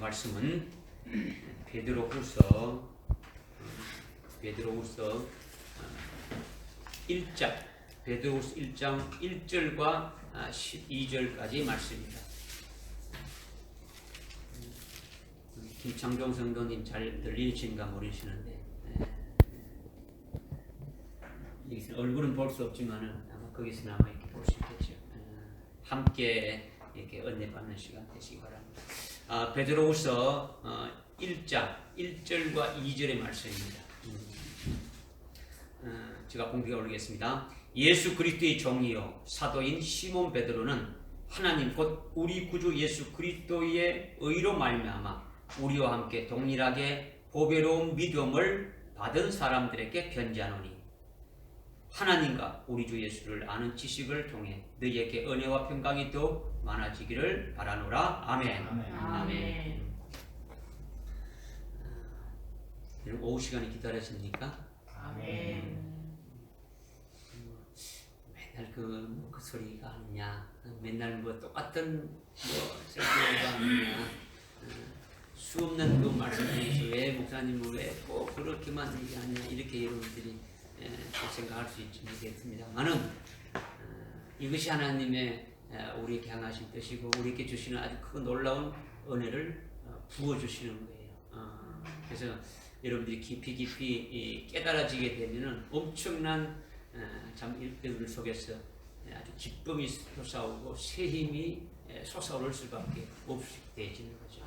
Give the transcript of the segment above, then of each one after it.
말씀은 베드로후서 1장, 베드로후서 1장 1절과 12절까지 말씀입니다. 김창종 성도님 잘 들리신가 모르시는데 얼굴은 볼 수 없지만은 아마 거기서 남아 이렇게 볼 수 있겠죠. 함께 이렇게 은혜 받는 시간 되시기 바랍니다. 베드로후서 1장 1절과 2절의 말씀입니다. 제가 공개해 올리겠습니다. 예수 그리스도의 종이요 사도인 시몬 베드로는 하나님 곧 우리 구주 예수 그리스도의 의로 말미암아 우리와 함께 동일하게 보배로운 믿음을 받은 사람들에게 편지하노니 하나님과 우리 주 예수를 아는 지식을 통해 너희에게 은혜와 평강이 더 많아지기를 바라노라. 아멘. 아멘. 여러분 오후 시간에 기다렸습니까? 아멘. 맨날 그 소리가 아니냐, 맨날 뭐 똑같은 소리가 아니냐, 수없는 그 말씀에서 왜 목사님은 왜 꼭 그렇게만 얘기하냐 이렇게 여러분들이 생각할 수 있겠습니다만은 이것이 하나님의 우리에게 향하신 뜻이고 우리에게 주시는 아주 큰 놀라운 은혜를 부어주시는 거예요. 그래서 여러분들이 깊이 깨달아지게 되면은 엄청난 참 일들 속에서 아주 기쁨이 솟아오고 새 힘이 솟아오를 수밖에 없이 되어지는 거죠.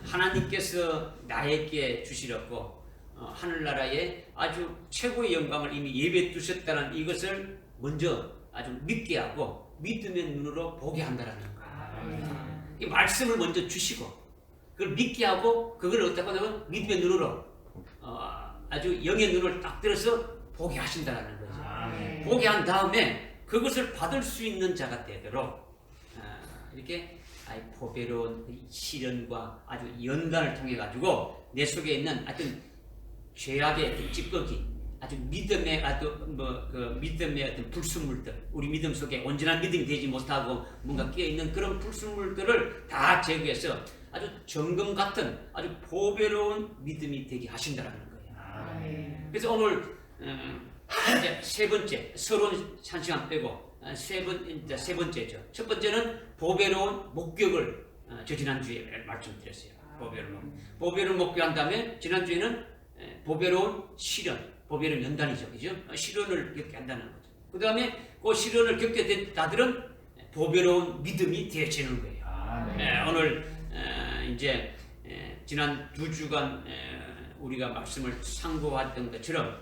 하나님께서 나에게 주시려고 하늘나라에 아주 최고의 영광을 이미 예배해 두셨다는 이것을 먼저 아주 믿게 하고 믿음의 눈으로 보게 한다는 거예요. 이 말씀을 먼저 주시고 그걸 믿게 하고 그걸 어떻게 하냐면 믿음의 눈으로 아주 영의 눈을 딱 들어서 보게 하신다는 거죠. 보게 한 다음에 그것을 받을 수 있는 자가 되도록 이렇게 보배로운 시련과 아주 연단을 통해 가지고 내 속에 있는 어떤 죄악의 찌꺼기, 아주 믿음의 믿음의 어떤 불순물들, 우리 믿음 속에 온전한 믿음이 되지 못하고 뭔가 끼어 있는 그런 불순물들을 다 제거해서 아주 정금 같은 아주 보배로운 믿음이 되게 하신다는 거예요. 그래서 오늘 이제 세 번째, 서론 한 시간 빼고 세 번째죠. 첫 번째는 보배로운 목격을 지난주에 말씀드렸어요. 보배로운 목격한 다음에 지난주에는 보배로운 시련, 보배로운 연단이죠. 그죠? 시련을 겪게 한다는 거죠. 그 다음에 그 시련을 겪게 된 자들은 보배로운 믿음이 되어지는 거예요. 오늘 이제 지난 2주간 우리가 말씀을 상고했던 것처럼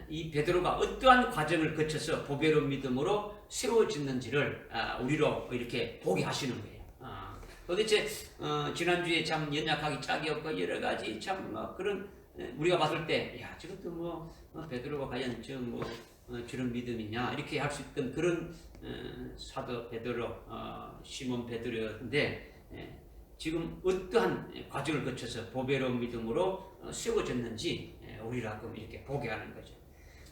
이 베드로가 어떠한 과정을 거쳐서 보배로운 믿음으로 세워졌는지를 우리로 이렇게 보게 하시는 거예요. 도대체 지난주에 참 연약하기 짝이 없고 여러 가지 참 그런 우리가 봤을 때 야 저것도 베드로가 과연 저런 믿음이냐 이렇게 할 수 있던 그런 사도 베드로 시몬 베드로인데 지금 어떠한 과정을 거쳐서 보배로운 믿음으로 세워졌는지 우리라고 이렇게 보게 하는 거죠.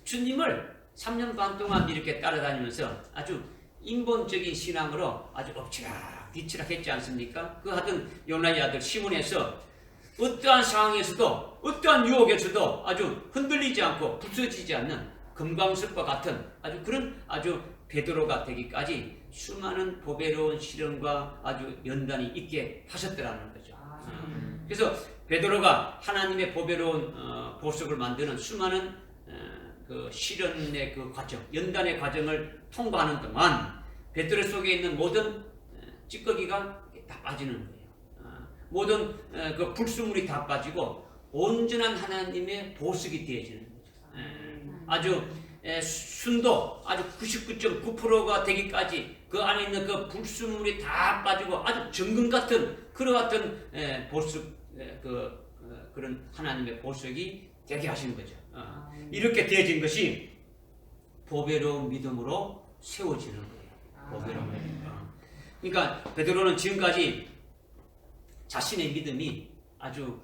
주님을 3년 반 동안 이렇게 따라다니면서 아주 인본적인 신앙으로 아주 엎치락 뒤치락 했지 않습니까? 그 하던 요나의 아들 시몬에서 어떠한 상황에서도 어떠한 유혹에서도 아주 흔들리지 않고 부서지지 않는 금광석과 같은 아주 그런 아주 베드로가 되기까지 수많은 보배로운 시련과 아주 연단이 있게 하셨더라는 거죠. 그래서 베드로가 하나님의 보배로운 보석을 만드는 수많은 그 시련의 그 과정, 연단의 과정을 통과하는 동안 베드로 속에 있는 모든 찌꺼기가 다 빠지는 거예요. 모든 그 불순물이 다 빠지고 온전한 하나님의 보석이 되어지는 거죠. 아주 순도 아주 99.9%가 되기까지 그 안에 있는 그 불순물이 다 빠지고 아주 정금 같은 그런 같은 보석 그런 하나님의 보석이 되게 하신 거죠. 이렇게 되어진 것이 보배로운 믿음으로 세워지는 거예요. 보배로운 믿음. 그러니까 베드로는 지금까지 자신의 믿음이 아주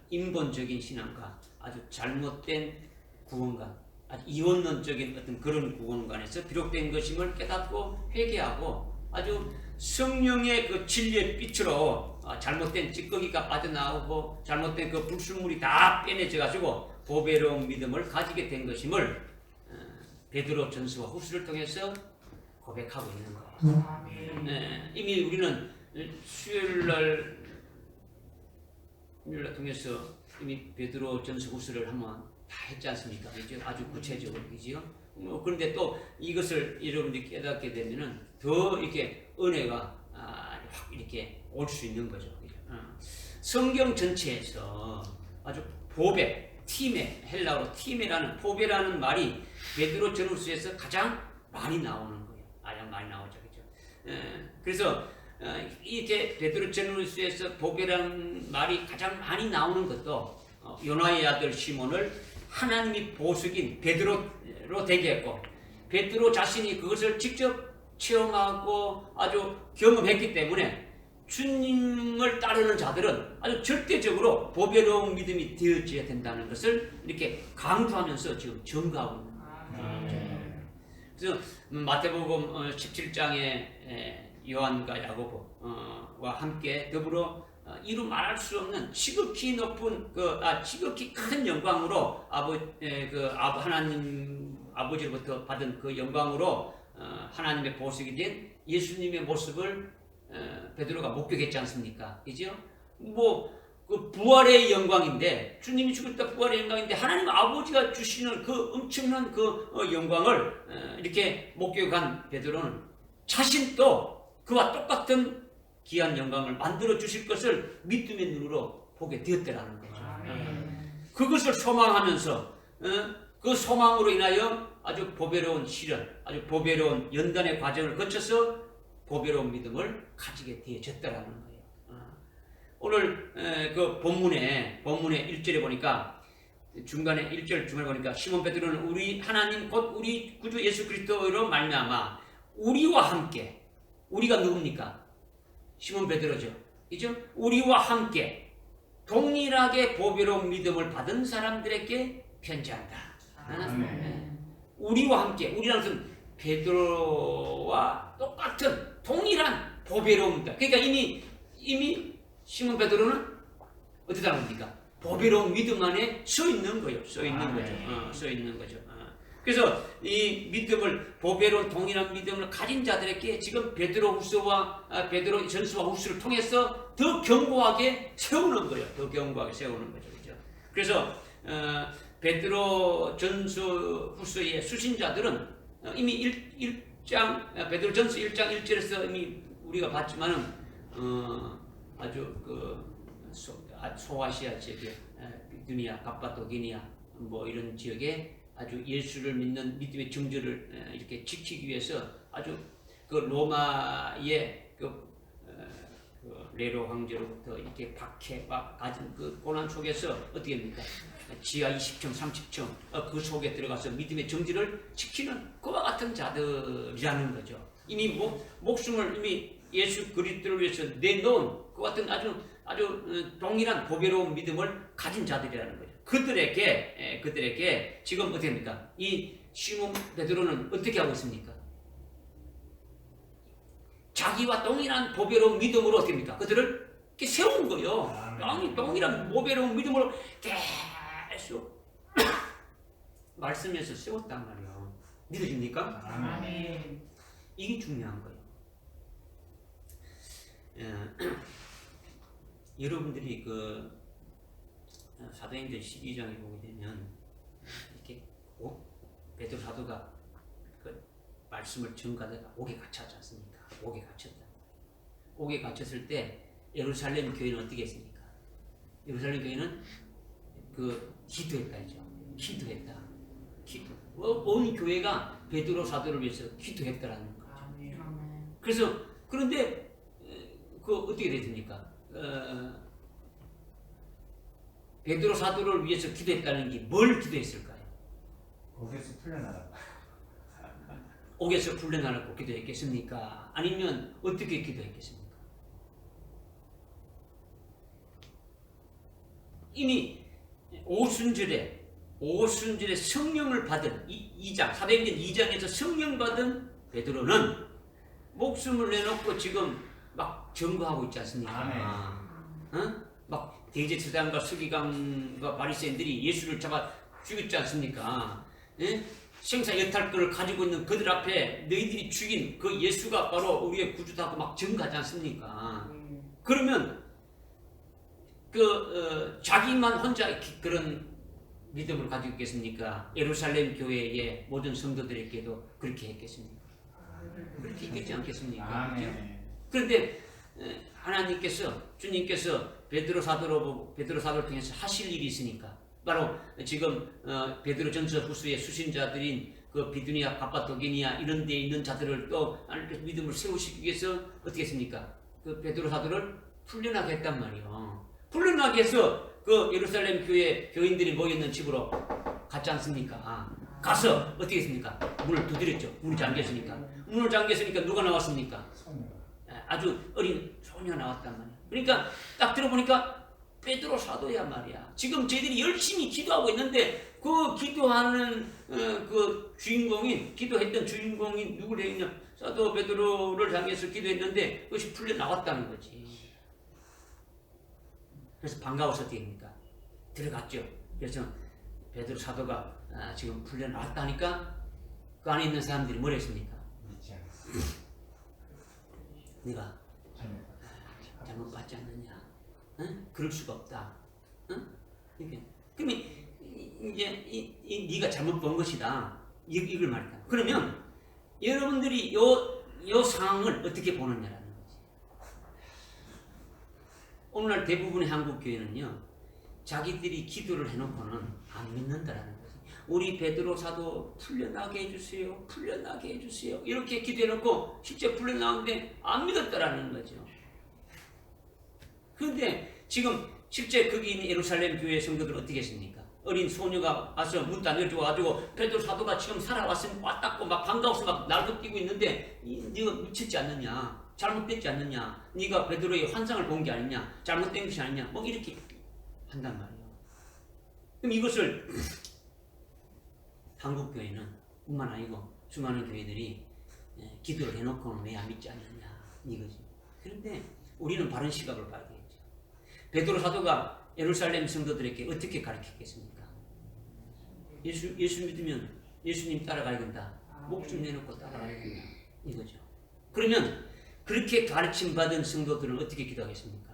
인본적인 신앙과 아주 잘못된 구원관, 아주 이원론적인 어떤 그런 구원관에서 비롯된 것임을 깨닫고 회개하고 아주 성령의 그 진리의 빛으로 잘못된 찌꺼기가 빠져나오고 잘못된 그 불순물이 다 빼내져 가지고 보배로운 믿음을 가지게 된 것임을 베드로 전서와 후서를 통해서 고백하고 있는 거예요. 네, 이미 우리는 수요일날 통해서 이미 베드로 전서 후서를 한번 다 했지 않습니까? 그죠? 아주 구체적으로, 그죠? 그런데 또 이것을 여러분들이 깨닫게 되면은 더 이렇게 은혜가 확 이렇게 올 수 있는 거죠. 그죠? 성경 전체에서 아주 보배, 팀에, 헬라어로 팀에라는 보배라는 말이 베드로 전후서에서 가장 많이 나오는 거예요. 가장 많이 나오죠, 그죠? 그래서 이렇게 베드로 전후서에서 보배라는 말이 가장 많이 나오는 것도 요나의 아들 시몬을 하나님이 보석인 베드로로 되게 했고, 베드로 자신이 그것을 직접 체험하고 아주 경험했기 때문에 주님을 따르는 자들은 아주 절대적으로 보배로운 믿음이 되어져야 된다는 것을 이렇게 강조하면서 지금 증거하고 있는 거예요. 그래서 마태복음 17장에 요한과 야고보와 함께 더불어 이루 말할 수 없는 지극히 높은 지극히 큰 영광으로 하나님 아버지로부터 받은 그 영광으로 하나님의 보석이 된 예수님의 모습을 베드로가 목격했지 않습니까? 그죠? 그 부활의 영광인데, 주님이 죽었다 부활의 영광인데, 하나님 아버지가 주시는 그 엄청난 그 영광을 이렇게 목격한 베드로는 자신도 그와 똑같은 귀한 영광을 만들어 주실 것을 믿음의 눈으로 보게 되었다라는 거죠. 그것을 소망하면서 그 소망으로 인하여 아주 보배로운 시련, 아주 보배로운 연단의 과정을 거쳐서 보배로운 믿음을 가지게 되어졌다라는 거예요. 오늘 그 본문의 1절에 보니까 중간에 1절 중간에 보니까 시몬 베드로는 우리 하나님 곧 우리 구주 예수 그리스도로 말미암아 우리와 함께, 우리가 누굽니까? 시몬 베드로죠. 그죠? 우리와 함께 동일하게 보배로운 믿음을 받은 사람들에게 편지한다. 우리와 함께, 우리라는 것은 베드로와 똑같은 동일한 보배로움이다. 그러니까 이미 시몬 베드로는 어떻게 하는 겁니까? 보배로운 믿음 안에 서 있는 거예요. 서 있는 거죠. 그래서 이 믿음을, 보배로운 동일한 믿음을 가진 자들에게 지금 베드로 전서와 후서를 통해서 더 견고하게 세우는 거예요. 더 견고하게 세우는 거죠. 그렇죠? 그래서 베드로 전서 후서의 수신자들은 이미 베드로 전서 1장 1절에서 이미 우리가 봤지만은 아주 소아시아 지역에 비두니아, 갑바도기니아 이런 지역에 아주 예수를 믿는 믿음의 정절을 이렇게 지키기 위해서 아주 그 로마의 그 네로 황제로부터 이렇게 박해와 가진 그 고난 속에서 어떻게 됩니까? 지하 20층, 30층 그 속에 들어가서 믿음의 정지를 지키는 그와 같은 자들이라는 거죠. 이미 목숨을 이미 예수 그리스도를 위해서 내놓은 그 같은 아주 동일한 보배로운 믿음을 가진 자들이라는 거죠. 그들에게 지금 어떻게 됩니까? 이 시몬 베드로는 어떻게 하고 있습니까? 자기와 동일한 보배로운 믿음으로 어떻게 합니까? 그들을 이렇게 세운 거예요. 동일한 보배로운 믿음으로 계속 말씀에서 세웠단 말이에요. 믿어집니까? 아멘. 이게 중요한 거예요. 여러분들이 그 사도행전 12장에 보게 되면 이렇게 베드로 사도가 그 말씀을 전가다가 옥에 갇혔지 않습니까? 옥에 갇혔다. 옥에 갇혔을 때 예루살렘 교회는 어떻게 했습니까? 예루살렘 교회는 기도했다죠. 온 교회가 베드로 사도를 위해서 기도했다라는 거죠. 그래서 그런데 어떻게 됐습니까? 베드로 사도를 위해서 기도했다는 게 뭘 기도했을까요? 옥에서 풀려나라. 옥에서 풀려나라고 기도했겠습니까? 아니면 어떻게 기도했겠습니까? 이미 오순절에 성령을 받은 사도행전 2장에서 성령 받은 베드로는 목숨을 내놓고 지금 막 증거하고 있지 않습니까? 막 대제사장과 서기관과 바리새인들이 예수를 잡아 죽였지 않습니까? 예? 생사 여탈권을 가지고 있는 그들 앞에 너희들이 죽인 그 예수가 바로 우리의 구주다고 막 증거하지 않습니까? 그러면 자기만 혼자 그런 믿음을 가지고 있겠습니까? 예루살렘 교회의 모든 성도들에게도 그렇게 했겠습니까? 그렇게 있겠지 않겠습니까? 그런데 하나님께서 주님께서 베드로 사도를 통해서 하실 일이 있으니까 바로 지금 베드로전서 후서의 수신자들인 그 비두니아, 갑바도기니아 이런 데 있는 자들을 또 하나님께서 믿음을 세우시기 위해서 어떻게 했습니까? 그 베드로 사도를 풀려나게 했단 말이에요. 풀려나게 해서 그 예루살렘 교회 교인들이 모여있는 집으로 갔지 않습니까? 가서 어떻게 했습니까? 문을 두드렸죠. 문이 잠겼으니까. 문을 잠겼으니까 누가 나왔습니까? 아주 어린 소녀가 나왔단 말이야. 그러니까 딱 들어보니까 베드로 사도야 말이야. 지금 저희들이 열심히 기도하고 있는데 그 기도하는 그 주인공인 기도했던 주인공이 누구를 했냐? 사도 베드로를 향해서 기도했는데 그것이 풀려 나왔다는 거지. 그래서 반가워서 어떻게 됩니까? 들어갔죠. 그래서 베드로 사도가 지금 풀려 나왔다니까 그 안에 있는 사람들이 뭐라 했습니까? 네가 잘못 받지 않느냐? 응? 그럴 수가 없다. 응? 그러면 이제 네가 잘못 본 것이다. 이걸 말이다. 그러면 여러분들이 요 상황을 어떻게 보느냐라는 거지. 오늘날 대부분의 한국 교회는요, 자기들이 기도를 해놓고는 안 믿는다라는 거지. 우리 베드로 사도 풀려나게 해주세요. 풀려나게 해주세요. 이렇게 기도해놓고 실제 풀려나오는데 안 믿었다라는 거죠. 그런데 지금 실제 거기 있는 예루살렘 교회 성도들은 어떻게 했습니까? 어린 소녀가 와서 문 다 열어줘가지고 베드로 사도가 지금 살아왔으면 왔다고 막 반가워서 막 날고 뛰고 있는데 네가 미쳤지 않느냐? 잘못됐지 않느냐? 네가 베드로의 환상을 본 게 아니냐? 잘못된 것이 아니냐? 뭐 이렇게 한단 말이에요. 그럼 이것을 한국 교회는 뿐만 아니고 수많은 교회들이 기도를 해놓고는 왜 안 믿지 않느냐 이거지. 그런데 우리는 바른 시각을 봐야 되겠죠. 베드로 사도가 예루살렘 성도들에게 어떻게 가르쳤겠습니까? 예수 믿으면 예수님 따라가야 된다. 목숨 내놓고 따라가야 된다. 이거죠. 그러면 그렇게 가르침 받은 성도들은 어떻게 기도하겠습니까?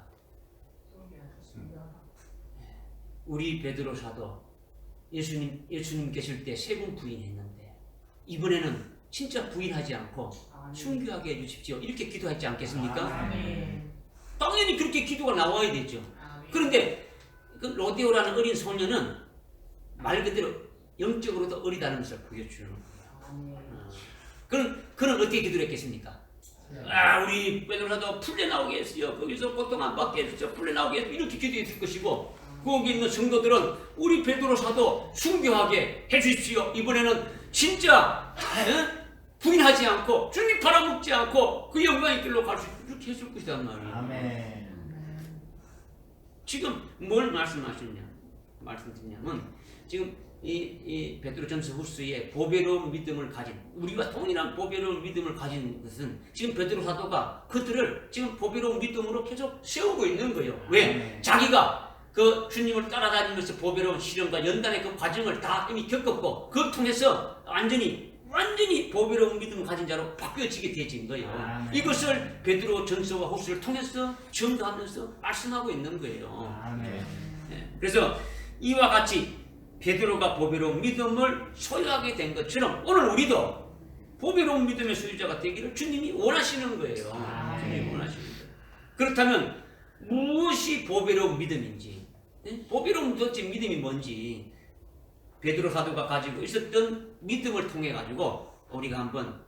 우리 베드로 사도 예수님 계실 때 세 번 부인했는데 이번에는 진짜 부인하지 않고 순교하게 해주십시오. 이렇게 기도하지 않겠습니까? 당연히 그렇게 기도가 나와야 되죠. 그런데 그 로데오라는 어린 소녀는 말 그대로 영적으로도 어리다는 것을 보여주는 거예요. 그는 어떻게 기도를 했겠습니까? 우리 베드로사도 풀려나오게 했어요. 거기서 고통 안 받게 했어요. 풀려나오게 했어요. 이렇게 기도했을 것이고 거기 있는 성도들은 우리 베드로사도 순교하게 해주십시오. 이번에는 진짜 부인하지 않고 주님 팔아먹지 않고 그 영광의 길로 갈 수 있도록 이렇게 했을 것이란 말이에요. 아멘. 지금 뭘 말씀드리냐면 지금 이 베드로전서 후서에 보배로운 믿음을 가진 우리가 동일한 보배로운 믿음을 가진 것은 지금 베드로 사도가 그들을 지금 보배로운 믿음으로 계속 세우고 있는 거예요. 왜? 자기가 그 주님을 따라다니면서 보배로운 시련과 연단의 그 과정을 다 이미 겪었고 그걸 통해서 완전히 보배로운 믿음을 가진 자로 바뀌어지게 되어진 거예요. 이것을 베드로 전서와 후서를 통해서 증거하면서 말씀하고 있는 거예요. 그래서 이와 같이 베드로가 보배로운 믿음을 소유하게 된 것처럼 오늘 우리도 보배로운 믿음의 소유자가 되기를 주님이 원하시는 거예요. 주님이 원하시는 거예요. 그렇다면 무엇이 보배로운 믿음인지, 보배로운 도대체 믿음이 뭔지 베드로 사도가 가지고 있었던 믿음을 통해 가지고 우리가 한번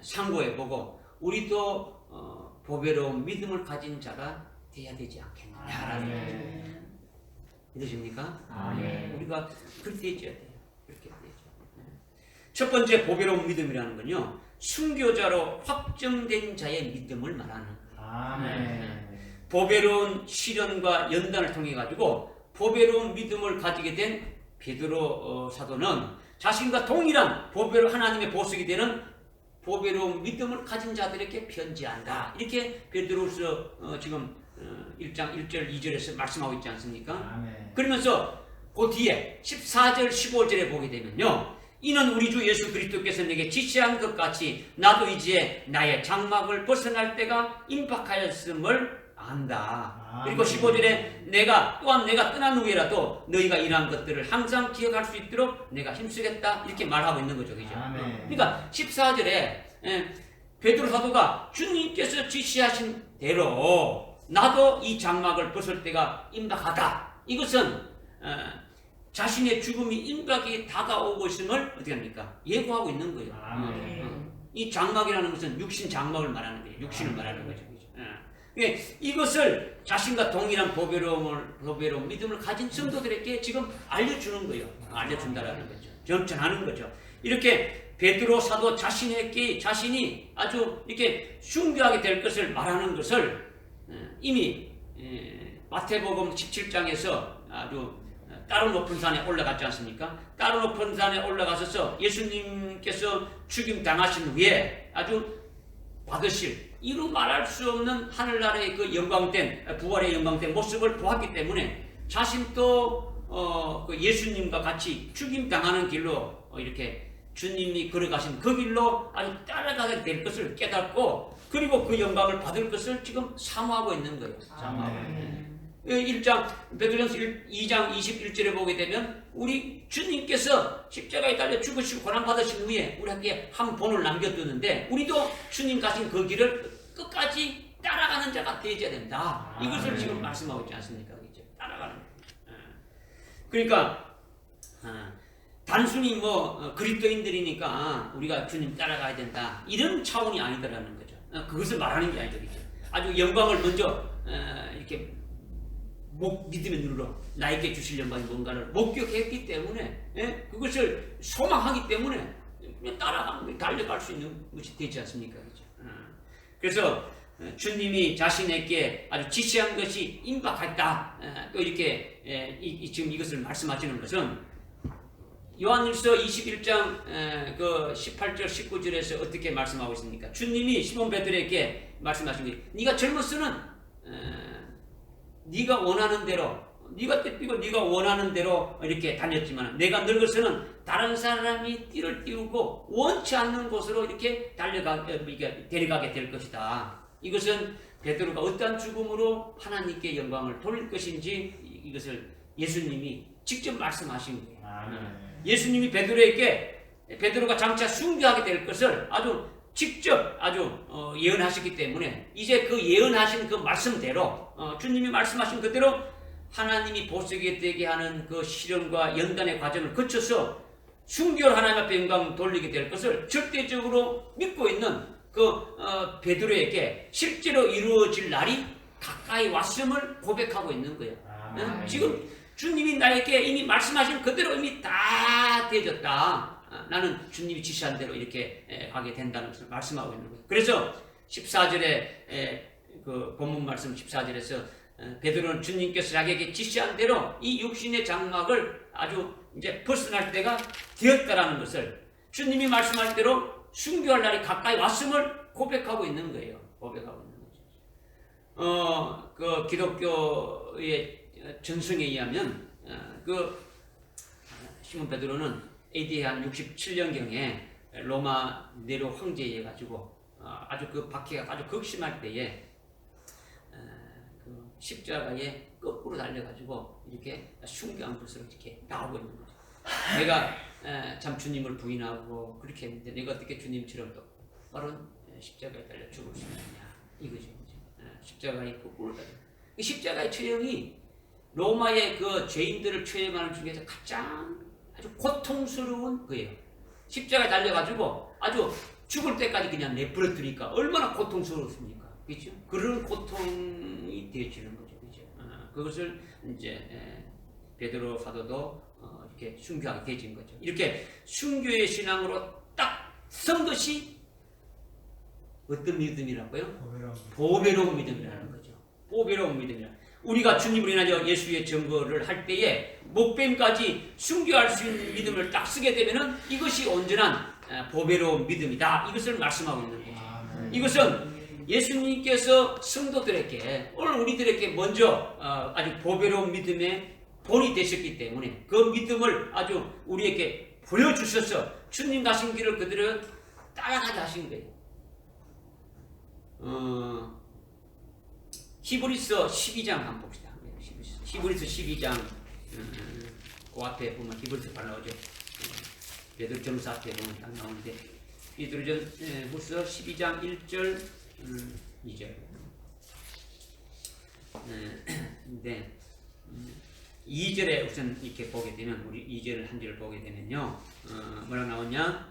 상고해보고 우리도 보배로운 믿음을 가진 자가 돼야 되지 않겠느냐라는 거죠. 믿으십니까? 우리가 그렇게 해줘야 돼요. 그렇게 되죠. 첫 번째 보배로운 믿음이라는 건요, 순교자로 확정된 자의 믿음을 말하는 거예요. 보배로운 시련과 연단을 통해 가지고 보배로운 믿음을 가지게 된 베드로 사도는 자신과 동일한 하나님의 보석이 되는 보배로운 믿음을 가진 자들에게 편지한다. 이렇게 베드로서 지금 1장 1절 2절에서 말씀하고 있지 않습니까? 아멘. 그러면서 그 뒤에 14절 15절에 보게 되면요, 이는 우리 주 예수 그리스도께서 내게 지시한 것 같이 나도 이제 나의 장막을 벗어날 때가 임박하였음을 안다. 그리고 15절에 또한 내가 떠난 후에라도 너희가 이러한 것들을 항상 기억할 수 있도록 내가 힘쓰겠다. 이렇게 말하고 있는 거죠. 그죠? 아멘. 그러니까 14절에 베드로 사도가 주님께서 지시하신 대로 나도 이 장막을 벗을 때가 임박하다. 이것은 자신의 죽음이 임박이 다가오고 있음을 어떻게 합니까? 예고하고 있는 거예요. 아멘. 이 장막이라는 것은 육신 장막을 말하는 거예요. 육신을 말하는 거죠. 이것을 자신과 동일한 보배로운 믿음을 가진 성도들에게 지금 알려주는 거예요. 알려준다라는 거죠. 전하는 거죠. 이렇게 베드로 사도 자신이 아주 이렇게 순교하게 될 것을 말하는 것을 이미 마태복음 17장에서 아주 따로 높은 산에 올라갔지 않습니까? 따로 높은 산에 올라가셔서 예수님께서 죽임 당하신 후에 아주 받으실 이루 말할 수 없는 하늘나라의 그 영광된 부활의 영광된 모습을 보았기 때문에 자신도 그 예수님과 같이 죽임 당하는 길로 이렇게 주님이 걸어가신 그 길로 아주 따라가게 될 것을 깨닫고 그리고 그 영광을 받을 것을 지금 사모하고 있는 거예요. 사모하고 있는. 1장 베드로전서 2장 21절에 보게 되면 우리 주님께서 십자가에 달려 죽으시고 고난 받으신 후에 우리에게 한 본을 남겨두는데 우리도 주님 가신 그 길을 끝까지 따라가는 자가 되어야 된다. 이것을 지금 말씀하고 있지 않습니까? 그렇죠? 따라가는. 그러니까 단순히 뭐 그리스도인들이니까 우리가 주님 따라가야 된다 이런 차원이 아니더라는 거죠. 그것을 말하는 게 아니죠. 그렇죠? 아주 영광을 먼저 이렇게 믿음의 눈으로 나에게 주실 영광이 뭔가를 목격했기 때문에 그것을 소망하기 때문에 따라가는 달려갈 수 있는 것이 되지 않습니까? 그렇죠? 그래서 주님이 자신에게 아주 지시한 것이 임박했다. 또 이렇게 지금 이것을 말씀하시는 것은 요한일서 21장 그 18절 19절에서 어떻게 말씀하고 있습니까? 주님이 시몬 베드로에게 말씀하신 게 네가 젊었으는 네가 원하는 대로 네가 뛰고 네가 원하는 대로 이렇게 다녔지만 내가 늙어서는 다른 사람이 띠를 띄우고 원치 않는 곳으로 이렇게 데려가게 될 것이다. 이것은 베드로가 어떠한 죽음으로 하나님께 영광을 돌릴 것인지 이것을 예수님이 직접 말씀하신 거예요. 예수님이 베드로가 장차 순교하게 될 것을 아주 직접 예언하셨기 때문에 이제 그 예언하신 그 말씀대로 주님이 말씀하신 그대로 하나님이 보시게 되게 하는 그 시련과 연단의 과정을 거쳐서 순교를 하나님 앞에 영광 돌리게 될 것을 절대적으로 믿고 있는 그 베드로에게 실제로 이루어질 날이 가까이 왔음을 고백하고 있는 거예요. 지금 주님이 나에게 이미 말씀하신 그대로 이미 다 되어졌다. 나는 주님이 지시한 대로 이렇게 가게 된다는 것을 말씀하고 있는 거예요. 그래서 14절에 그 본문 말씀 14절에서 베드로는 주님께서 자기에게 지시한 대로 이 육신의 장막을 아주 이제 벗어날 때가 되었다라는 것을 주님이 말씀할 대로 순교할 날이 가까이 왔음을 고백하고 있는 거예요. 고백하고 있는 거죠. 그 기독교의 전승에 의하면 그 시몬 베드로는 AD 한 67년경에 로마 네로 황제에 의해 가지고 아주 그 박해가 아주 극심할 때에 그 십자가에 거꾸로 달려가지고 이렇게 순교한 것으로 이렇게 나오고 있는 거죠. 내가 참 주님을 부인하고 그렇게 했는데 내가 어떻게 주님처럼 똑바로 십자가에 달려 죽을 수 있느냐 이거죠. 십자가에 거꾸로 달려. 이 십자가의 처형이 로마의 그 죄인들을 처형하는 중에서 가장 아주 고통스러운 거예요. 십자가에 달려가지고 아주 죽을 때까지 그냥 내버려두니까 얼마나 고통스럽습니까? 그렇죠? 그런 고통이 되어지는 거죠. 그렇죠? 그것을 이제 베드로 사도도 이렇게 순교하게 되어진 거죠. 이렇게 순교의 신앙으로 딱 선 것이 어떤 믿음이라고요? 보배로운 믿음이라는 거죠. 보배로운 믿음이라. 우리가 주님으로 인하여 예수의 증거를 할 때에 목뱀까지 순교할 수 있는 믿음을 딱 쓰게 되면은 이것이 온전한 보배로운 믿음이다. 이것을 말씀하고 있는 거죠. 아멘. 이것은 예수님께서 성도들에게 오늘 우리들에게 먼저 아주 보배로운 믿음의 본이 되셨기 때문에 그 믿음을 아주 우리에게 보여주셔서 주님 가신 길을 그대로 따라가게 하신 거예요. 히브리서 12장 한번 봅시다. 히브리서 12장 그 앞에 보면 히브리서 바로 나오죠. 베드로전서 앞에 보면 딱 나오는데 베드로전서 12장 1절 2절 근데 2절에 우선 이렇게 보게 되면 우리 2절 한 절을 보게 되면요 뭐라 나오냐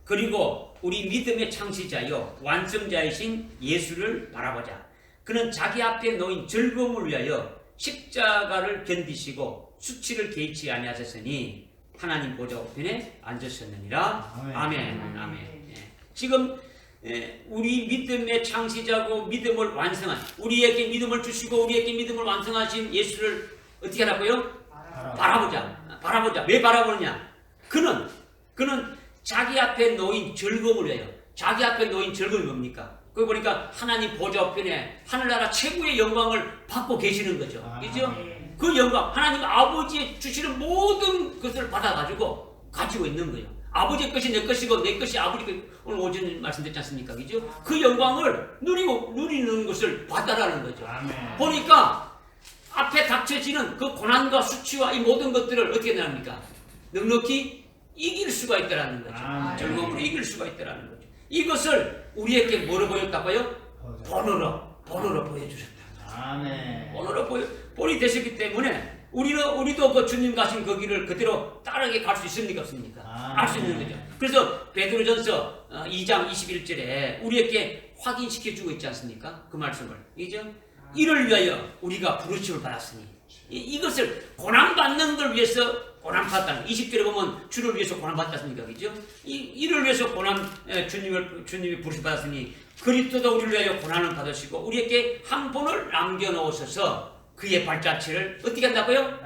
그리고 우리 믿음의 창시자요 완성자이신 예수를 바라보자. 그는 자기 앞에 놓인 즐거움을 위하여 십자가를 견디시고 수치를 개의치 아니하셨으니 하나님 보좌 우편에 앉으셨느니라. 아멘. 아멘. 아멘. 예. 지금 우리 믿음의 창시자고 믿음을 완성한 우리에게 믿음을 주시고 우리에게 믿음을 완성하신 예수를 어떻게 하라고요? 바라보자. 왜 바라보느냐? 그는 자기 앞에 놓인 즐거움을 위하여. 자기 앞에 놓인 즐거움이 뭡니까? 그거 보니까 하나님 보좌 우편에 하늘나라 최고의 영광을 받고 계시는 거죠. 그죠? 그 영광, 하나님 아버지의 주시는 모든 것을 받아가지고 가지고 있는 거예요. 아버지의 것이 내 것이고 내 것이 아버지 것. 오늘 오전에 말씀드렸지 않습니까? 그죠? 그 영광을 누리는 것을 받아라는 거죠. 아멘. 보니까 앞에 닥쳐지는 그 고난과 수치와 이 모든 것들을 어떻게 합니까? 넉넉히 이길 수가 있다라는 거죠. 아멘. 즐거움으로 이길 수가 있다라는 거죠. 이것을 우리에게 뭐로 보였다고요? 본으로 보여주셨다. 아멘. 본으로 본이 되셨기 때문에 우리도 그 주님 가신 그 길을 그대로 따르게 갈 수 있습니까? 없습니까? 알 수 있는 거죠. 그래서 베드로전서 2장 21절에 우리에게 확인시켜주고 있지 않습니까? 그 말씀을. 이죠? 이를 위하여 우리가 부르심을 받았으니 이것을 고난받는 걸 위해서 고난받았다는 20절에 보면 주를 위해서 고난받지 않습니까? 그죠? 이를 위해서 주님이 부르심 받았으니 그리스도도 우리를 위하여 고난을 받으시고 우리에게 한 본을 남겨놓으셔서 그의 발자취를 어떻게 한다고요?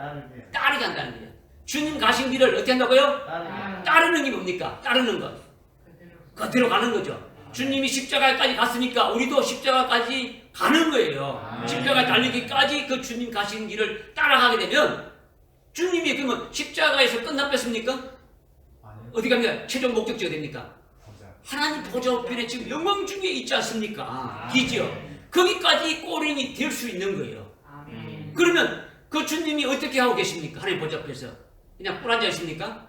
따르게 한다는 거예요. 주님 가신 길을 어떻게 한다고요? 따르는 게 뭡니까? 따르는 것. 그대로 가는 거죠. 주님이 십자가까지 갔으니까 우리도 십자가까지 가는 거예요. 십자가 달리기까지 그 주님 가신 길을 따라가게 되면 주님이 그러면 십자가에서 끝났겠습니까? 어디 갑니까? 최종 목적지가 됩니까? 하나님 보좌 우편에 지금 영광 중에 있지 않습니까? 기지요. 거기까지 꼬린이 될 수 있는 거예요. 그러면 그 주님이 어떻게 하고 계십니까? 하나님 보좌 앞에서 그냥 꿀 앉아 있습니까?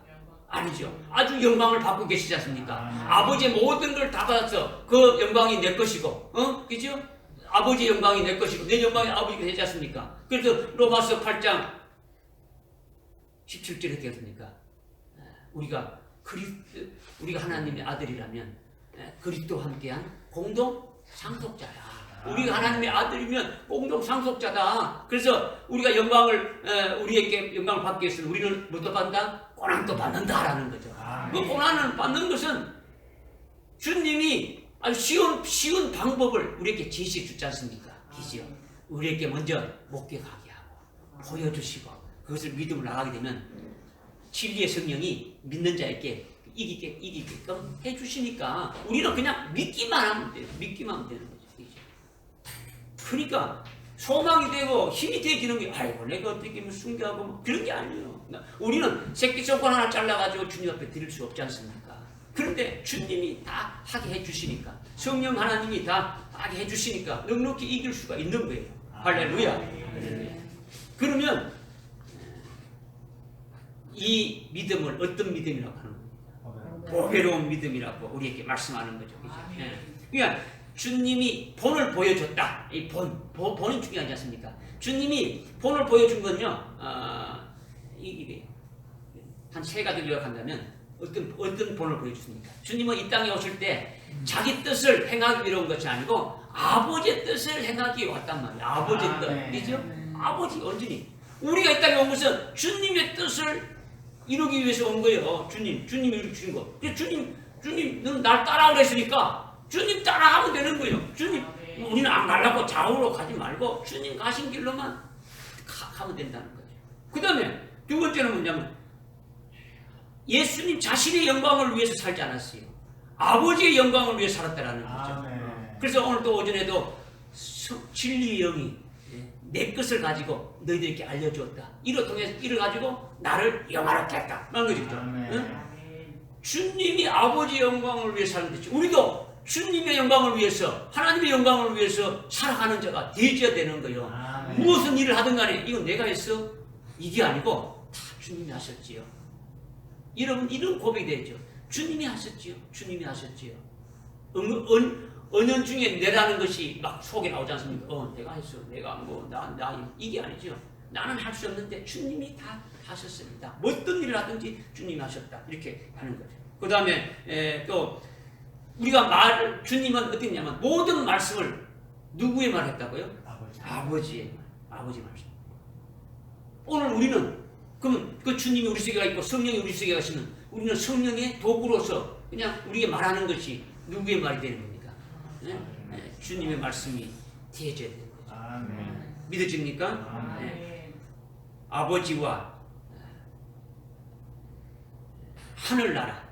아니죠. 아주 영광을 받고 계시지 않습니까? 아버지의 모든 걸 다 받아서 그 영광이 내 것이고, 그죠? 아버지의 영광이 내 것이고 내 영광이 아버지가 되지 않습니까? 그래서 로마서 8장 17절에 어떻게 했습니까? 우리가 하나님의 아들이라면 그리스도와 함께한 공동 상속자야. 우리가 하나님의 아들이면 공동 상속자다. 그래서 우리가 우리에게 영광을 받기 위해서는 우리는 뭐도 받는다? 고난도 받는다라는 거죠. 그 고난을 받는 것은 주님이 아주 쉬운 방법을 우리에게 제시해 주지 않습니까? 기지요. 우리에게 먼저 목격하게 하고 보여주시고 그것을 믿음으로 나가게 되면 진리의 성령이 믿는 자에게 이기게끔 해주시니까 우리는 그냥 믿기만 하면 돼요. 믿기만 하면 되는 거죠. 그러니까 소망이 되고 힘이 되지는 게 아이고 내가 어떻게 순교하고 뭐 그런 게 아니에요. 우리는 새끼손가락 하나 잘라가지고 주님 앞에 드릴 수 없지 않습니까? 그런데 주님이 다 하게 해주시니까 성령 하나님이 다 하게 해주시니까 넉넉히 이길 수가 있는 거예요. 할렐루야. 그러면 이 믿음을 어떤 믿음이라고 하는 겁니까? 보배로운 믿음이라고 우리에게 말씀하는 거죠. 그러니까 주님이 본을 보여줬다. 이 본이 중요하지 않습니까? 주님이 본을 보여준 건요, 이게 한 세 가지를 요약한다면 어떤 본을 보여줬습니까? 주님은 이 땅에 오실 때 자기 뜻을 행하기 위해 온 것이 아니고 아버지의 뜻을 행하기 위해 왔단 말이에요. 아버지의 뜻, 그죠? 아버지 온전히 우리가 이 땅에 온 것은 주님의 뜻을 이루기 위해서 온 거예요. 주님이 이렇게 주신 거. 주님은 날 따라오라 했으니까 주님 따라하면 되는 거예요. 우리는 안 가려고 좌우로 가지 말고 주님 가신 길로만 가면 된다는 거죠. 그 다음에 두 번째는 뭐냐면 예수님 자신의 영광을 위해서 살지 않았어요. 아버지의 영광을 위해 살았다라는 거죠. 아멘. 그래서 오늘 또 오전에도 진리의 영이 내 것을 가지고 너희들에게 알려주었다. 이를 가지고 나를 영화롭게 했다. 라는 거죠. 아멘. 응? 주님이 아버지의 영광을 위해 사는 거죠. 우리도 주님의 영광을 위해서, 하나님의 영광을 위해서 살아가는 자가 되어야 되는 거예요. 아멘. 무슨 일을 하든 간에 이건 내가 했어? 이게 아니고 다 주님이 하셨지요. 여러분 이런 고백이 되죠. 주님이 하셨지요. 주님이 하셨지요. 은연중에 내라는 것이 막 속에 나오지 않습니까? 내가 했어. 내가 나 이게 아니죠. 나는 할 수 없는데 주님이 다 하셨습니다. 어떤 일을 하든지 주님이 하셨다. 이렇게 하는 거죠. 그 다음에 또 우리가 주님은 어떻냐면 모든 말씀을 누구의 말했다고요? 아버지의 말씀. 오늘 우리는 그럼 그 주님이 우리 속에 있고 성령이 우리 속에 가시는 우리는 성령의 도구로서 그냥 우리에게 말하는 것이 누구의 말이 되는 겁니까? 주님의 말씀이 되어져야 되는 거죠. 아멘. 믿어집니까? 아멘. 아버지와 하늘나라,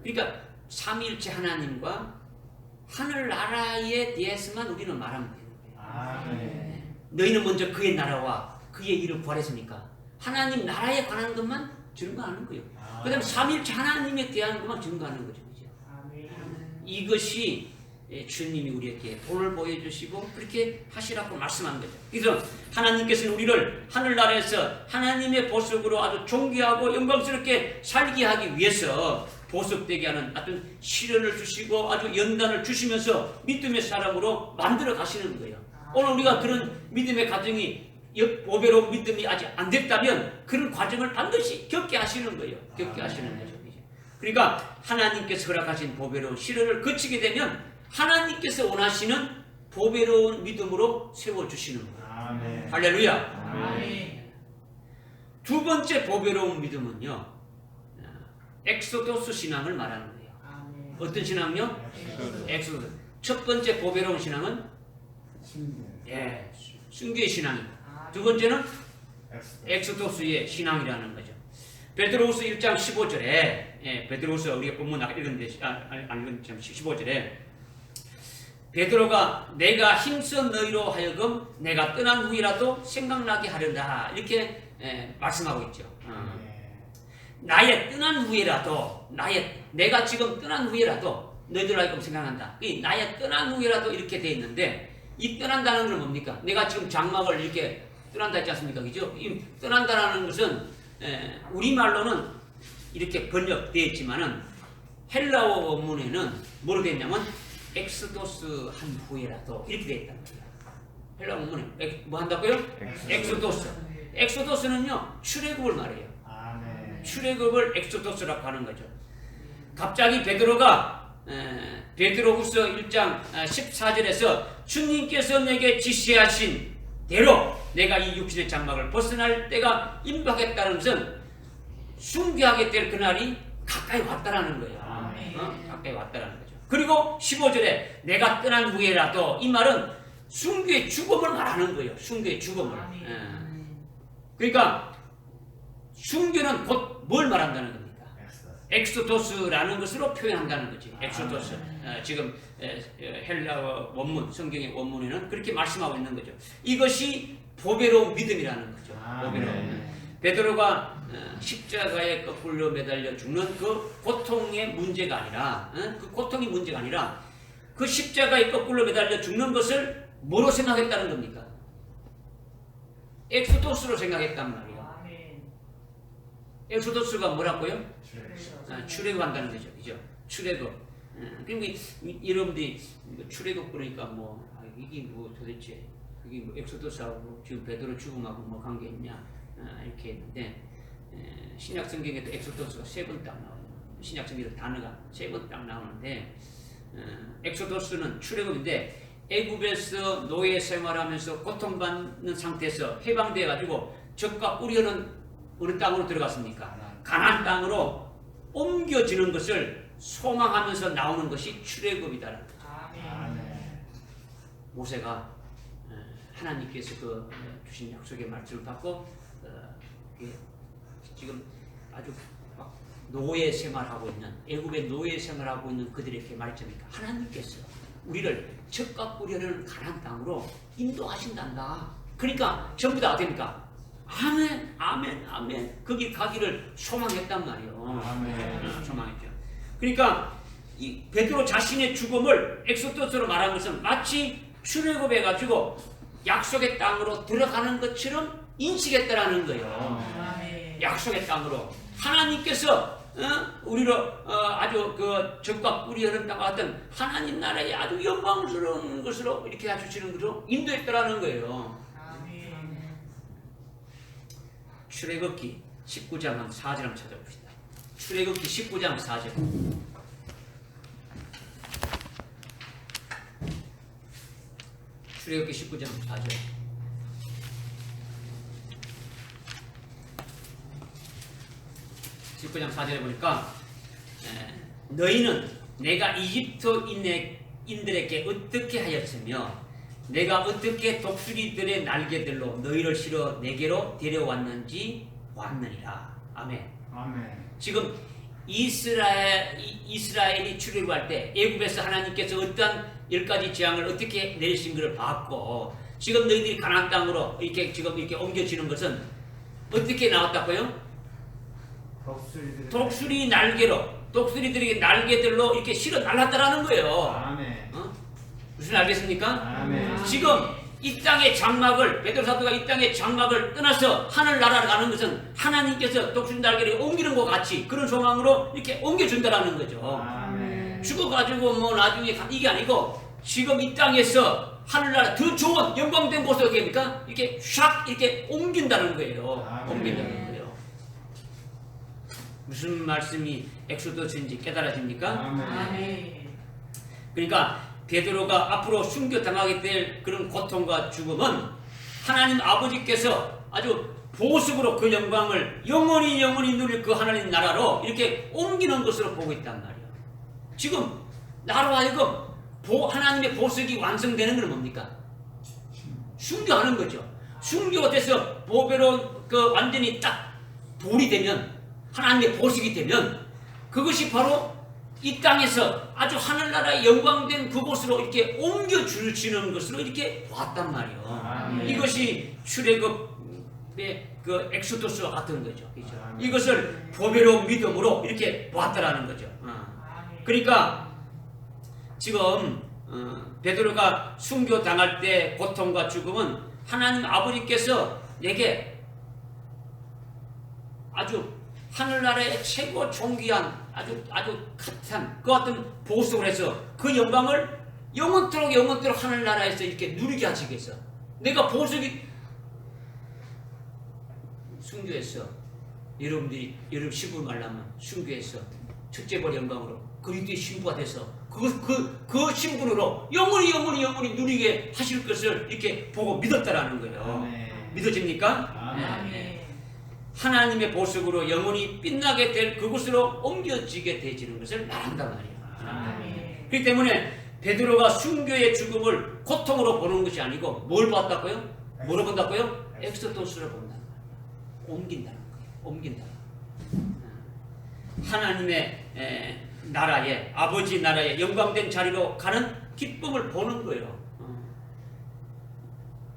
그러니까 삼위일체 하나님과 하늘나라에 대해서만 우리는 말하면 되는 거예요. 아멘. 너희는 먼저 그의 나라와 그의 일을 구하랬습니까? 하나님 나라에 관한 것만 증거하는 거예요. 그 다음에 삼위일체 하나님에 대한 것만 증거하는 거죠. 그죠? 이것이 주님이 우리에게 본을 보여주시고 그렇게 하시라고 말씀한 거죠. 그래서 하나님께서는 우리를 하늘나라에서 하나님의 보석으로 아주 존귀하고 영광스럽게 살게 하기 위해서 보석되게 하는 어떤 시련을 주시고 아주 연단을 주시면서 믿음의 사람으로 만들어 가시는 거예요. 오늘 우리가 그런 믿음의 과정이 보배로운 믿음이 아직 안 됐다면 그런 과정을 반드시 겪게 하시는 거예요. 겪게 하시는 거죠. 그러니까 하나님께서 허락하신 보배로운 시련을 거치게 되면 하나님께서 원하시는 보배로운 믿음으로 세워주시는 거예요. 아멘. 할렐루야. 아멘. 두 번째 보배로운 믿음은요, 엑소도스 신앙을 말하는 거예요. 어떤 신앙요? 엑소도스. 첫 번째 보배로운 신앙은 순교의 신앙입니다. 두 번째는 엑소도스의 신앙이라는 거죠. 베드로후서 1장 15절에 베드로후서 우리가 본문 아까 읽었는데 15절에 베드로가 내가 힘써 너희로 하여금 내가 떠난 후이라도 생각나게 하려다 이렇게 말씀하고 있죠. 나의 떠난 후에라도 내가 지금 떠난 후에라도 너희들 하여금 생각난다. 나의 떠난 후에라도 이렇게 돼 있는데 이 떠난다는 건 뭡니까? 내가 지금 장막을 이렇게 떠난다 했지 않습니까? 그죠? 이 떠난다라는 것은 우리말로는 이렇게 번역되어 있지만은 헬라어 원문에는 뭐로 되어 있냐면 엑스도스 한 후에라도 이렇게 되어 있단 말이에요. 헬라어 원문에 뭐 한다고요? 엑소도스. 엑소도스는요 출애굽을 말해요. 아멘. 출애굽을 엑소도스라고 하는 거죠. 갑자기 베드로가 베드로후서 1장 14절에서 주님께서 내게 지시하신 대로 내가 이 육신의 장막을 벗어날 때가 임박했다는 것은 순교하게 될 그날이 가까이 왔다라는 거예요. 가까이 왔다라는 거죠. 그리고 15절에 내가 떠난 후에라도 이 말은 순교의 죽음을 말하는 거예요. 순교의 죽음을. 그러니까 순교는 곧 뭘 말한다는 겁니까? 엑소도스라는 것으로 표현한다는 거지. 엑소도스. 지금 헬라어 원문, 성경의 원문에는 그렇게 말씀하고 있는 거죠. 이것이 보배로운 믿음이라는 거죠. 보배로운. 베드로가 십자가에 거꾸로 매달려 죽는 그 고통의 문제가 아니라, 그 고통이 문제가 아니라 그 십자가에 거꾸로 매달려 죽는 것을 뭐로 생각했다는 겁니까? 엑소도스로 생각했단 말이에요. 엑소도스가 뭐라고요? 출애굽한다는 거죠. 그죠? 출애굽. 그러니까 여러분들이 출애굽 그러니까 이게 뭐 도대체 그게 뭐 엑소도스하고 지금 베드로 죽음하고 뭐 관계 있냐 이렇게 했는데 신약 성경에도 엑소도스가 3번 딱 나와요. 신약 성경 단어가 3번 딱 나오는데 엑소도스는 출애굽인데 애굽에서 노예 생활하면서 고통받는 상태에서 해방돼 가지고 적과 우리는 어느 땅으로 들어갔습니까? 가나안 땅으로 옮겨지는 것을 소망하면서 나오는 것이 출애굽이다. 모세가 하나님께서 그 주신 약속의 말씀을 받고 지금 아주 막 노예 생활하고 있는 애굽의 노예 생활하고 있는 그들에게 말했습니까? 하나님께서 우리를 젖과 꿀이 흐르는 가나안 땅으로 인도하신단다. 그러니까 전부 다 됩니까? 아멘, 아멘, 아멘. 거기 가기를 소망했단 말이에요. 아멘. 소망했죠. 그러니까 이 베드로 자신의 죽음을 엑소더스로 말한 것은 마치 출애굽해가지고 약속의 땅으로 들어가는 것처럼 인식했다라는 거예요. 아멘. 약속의 땅으로 하나님께서 우리로 아주 그 젖과 꿀이 흐르는 땅과 같은 하나님 나라의 아주 영광스러운 것으로 이렇게 해주시는 것으로 인도했다라는 거예요. 아멘. 출애굽기 19장 한 4절 한번 찾아봅시다. 출애굽기 19장 4절. 출애굽기 19장 4절. (19장 4절에) 보니까 너희는 내가 이집트인들에게 어떻게 하였으며 내가 어떻게 독수리들의 날개들로 너희를 실어 내게로 데려왔는지 보았느니라. 아멘. 아멘. 지금 이스라엘이 출애굽할 때 애굽에서 하나님께서 어떠한 10가지 재앙을 어떻게 내리신 것을 봤고, 지금 너희들이 가나안 땅으로 이렇게 지금 이렇게 옮겨지는 것은 어떻게 나왔다고요? 독수리 날개로, 독수리들에게 날개들로 이렇게 실어 날랐다라는 거예요. 아멘. 무슨 알겠습니까? 아멘. 지금 이 땅의 장막을, 베드로 사도가 이 땅의 장막을 떠나서 하늘나라로 가는 것은 하나님께서 독수리 날개를 옮기는 것 같이 그런 소망으로 이렇게 옮겨준다라는 거죠. 아멘. 죽어가지고 뭐 나중에 이게 아니고 지금 이 땅에서 하늘나라 더 좋은 영광된 곳으로 어떻게 합니까? 이렇게 샥 이렇게 옮긴다는 거예요. 아멘. 옮긴다는 거예요. 무슨 말씀이 엑소더스인지 깨달아집니까? 아멘. 그러니까 베드로가 앞으로 순교당하게 될 그런 고통과 죽음은 하나님 아버지께서 아주 보석으로 그 영광을 영원히 누릴 그 하나님 나라로 이렇게 옮기는 것으로 보고 있단 말이에요. 지금 나로 하여금 하나님의 보석이 완성되는 건 뭡니까? 순교하는 거죠. 순교가 돼서 보배로 그 완전히 딱 돌이 되면, 하나님의 보석이 되면 그것이 바로 이 땅에서 아주 하늘나라의 영광된 그곳으로 이렇게 옮겨주시는 것으로 이렇게 왔단 말이에요. 아멘. 이것이 출애굽의 그 엑소더스와 같은 거죠. 그렇죠? 아멘. 이것을 보배로운 믿음으로 이렇게 왔다라는 거죠. 그러니까 지금 베드로가 순교 당할 때 고통과 죽음은 하나님 아버지께서 내게 아주 하늘나라의 최고 존귀한 아주 값한 그 같은 보석을 해서 그 영광을 영원토록 하늘나라에서 이렇게 누리게 하시기 위해서 내가 보석이 순교해서 여러분 신부 말라면 순교해서 첫째벌 영광으로 그리스도의 신부가 돼서 그 신분으로 영원히 누리게 하실 것을 이렇게 보고 믿었다라는 거예요. 아멘. 믿어집니까? 아멘. 하나님의 보석으로 영원히 빛나게 될 그곳으로 옮겨지게 되지는 것을 말한단 말이에요. 아멘. 그렇기 때문에 베드로가 순교의 죽음을 고통으로 보는 것이 아니고 뭘 봤다고요? 뭐로 본다고요? 엑소더스로 본다는 거예요. 옮긴다는 거예요. 옮긴다는 거예요. 하나님의 나라에, 아버지 나라에 영광된 자리로 가는 기쁨을 보는 거예요.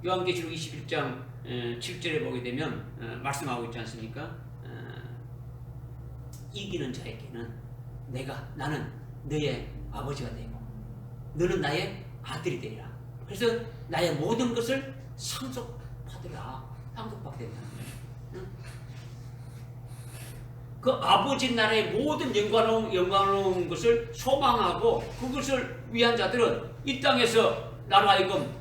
요한계시록 21장 7절에 보게 되면 말씀하고 있지 않습니까? 이기는 자에게는 나는 너의 아버지가 되고 너는 나의 아들이 되리라. 그래서 나의 모든 것을 상속받으라. 상속받게 된다는 거예요. 그 아버지 나라의 모든 영광로운 것을 소망하고 그것을 위한 자들은 이 땅에서 나로 하여금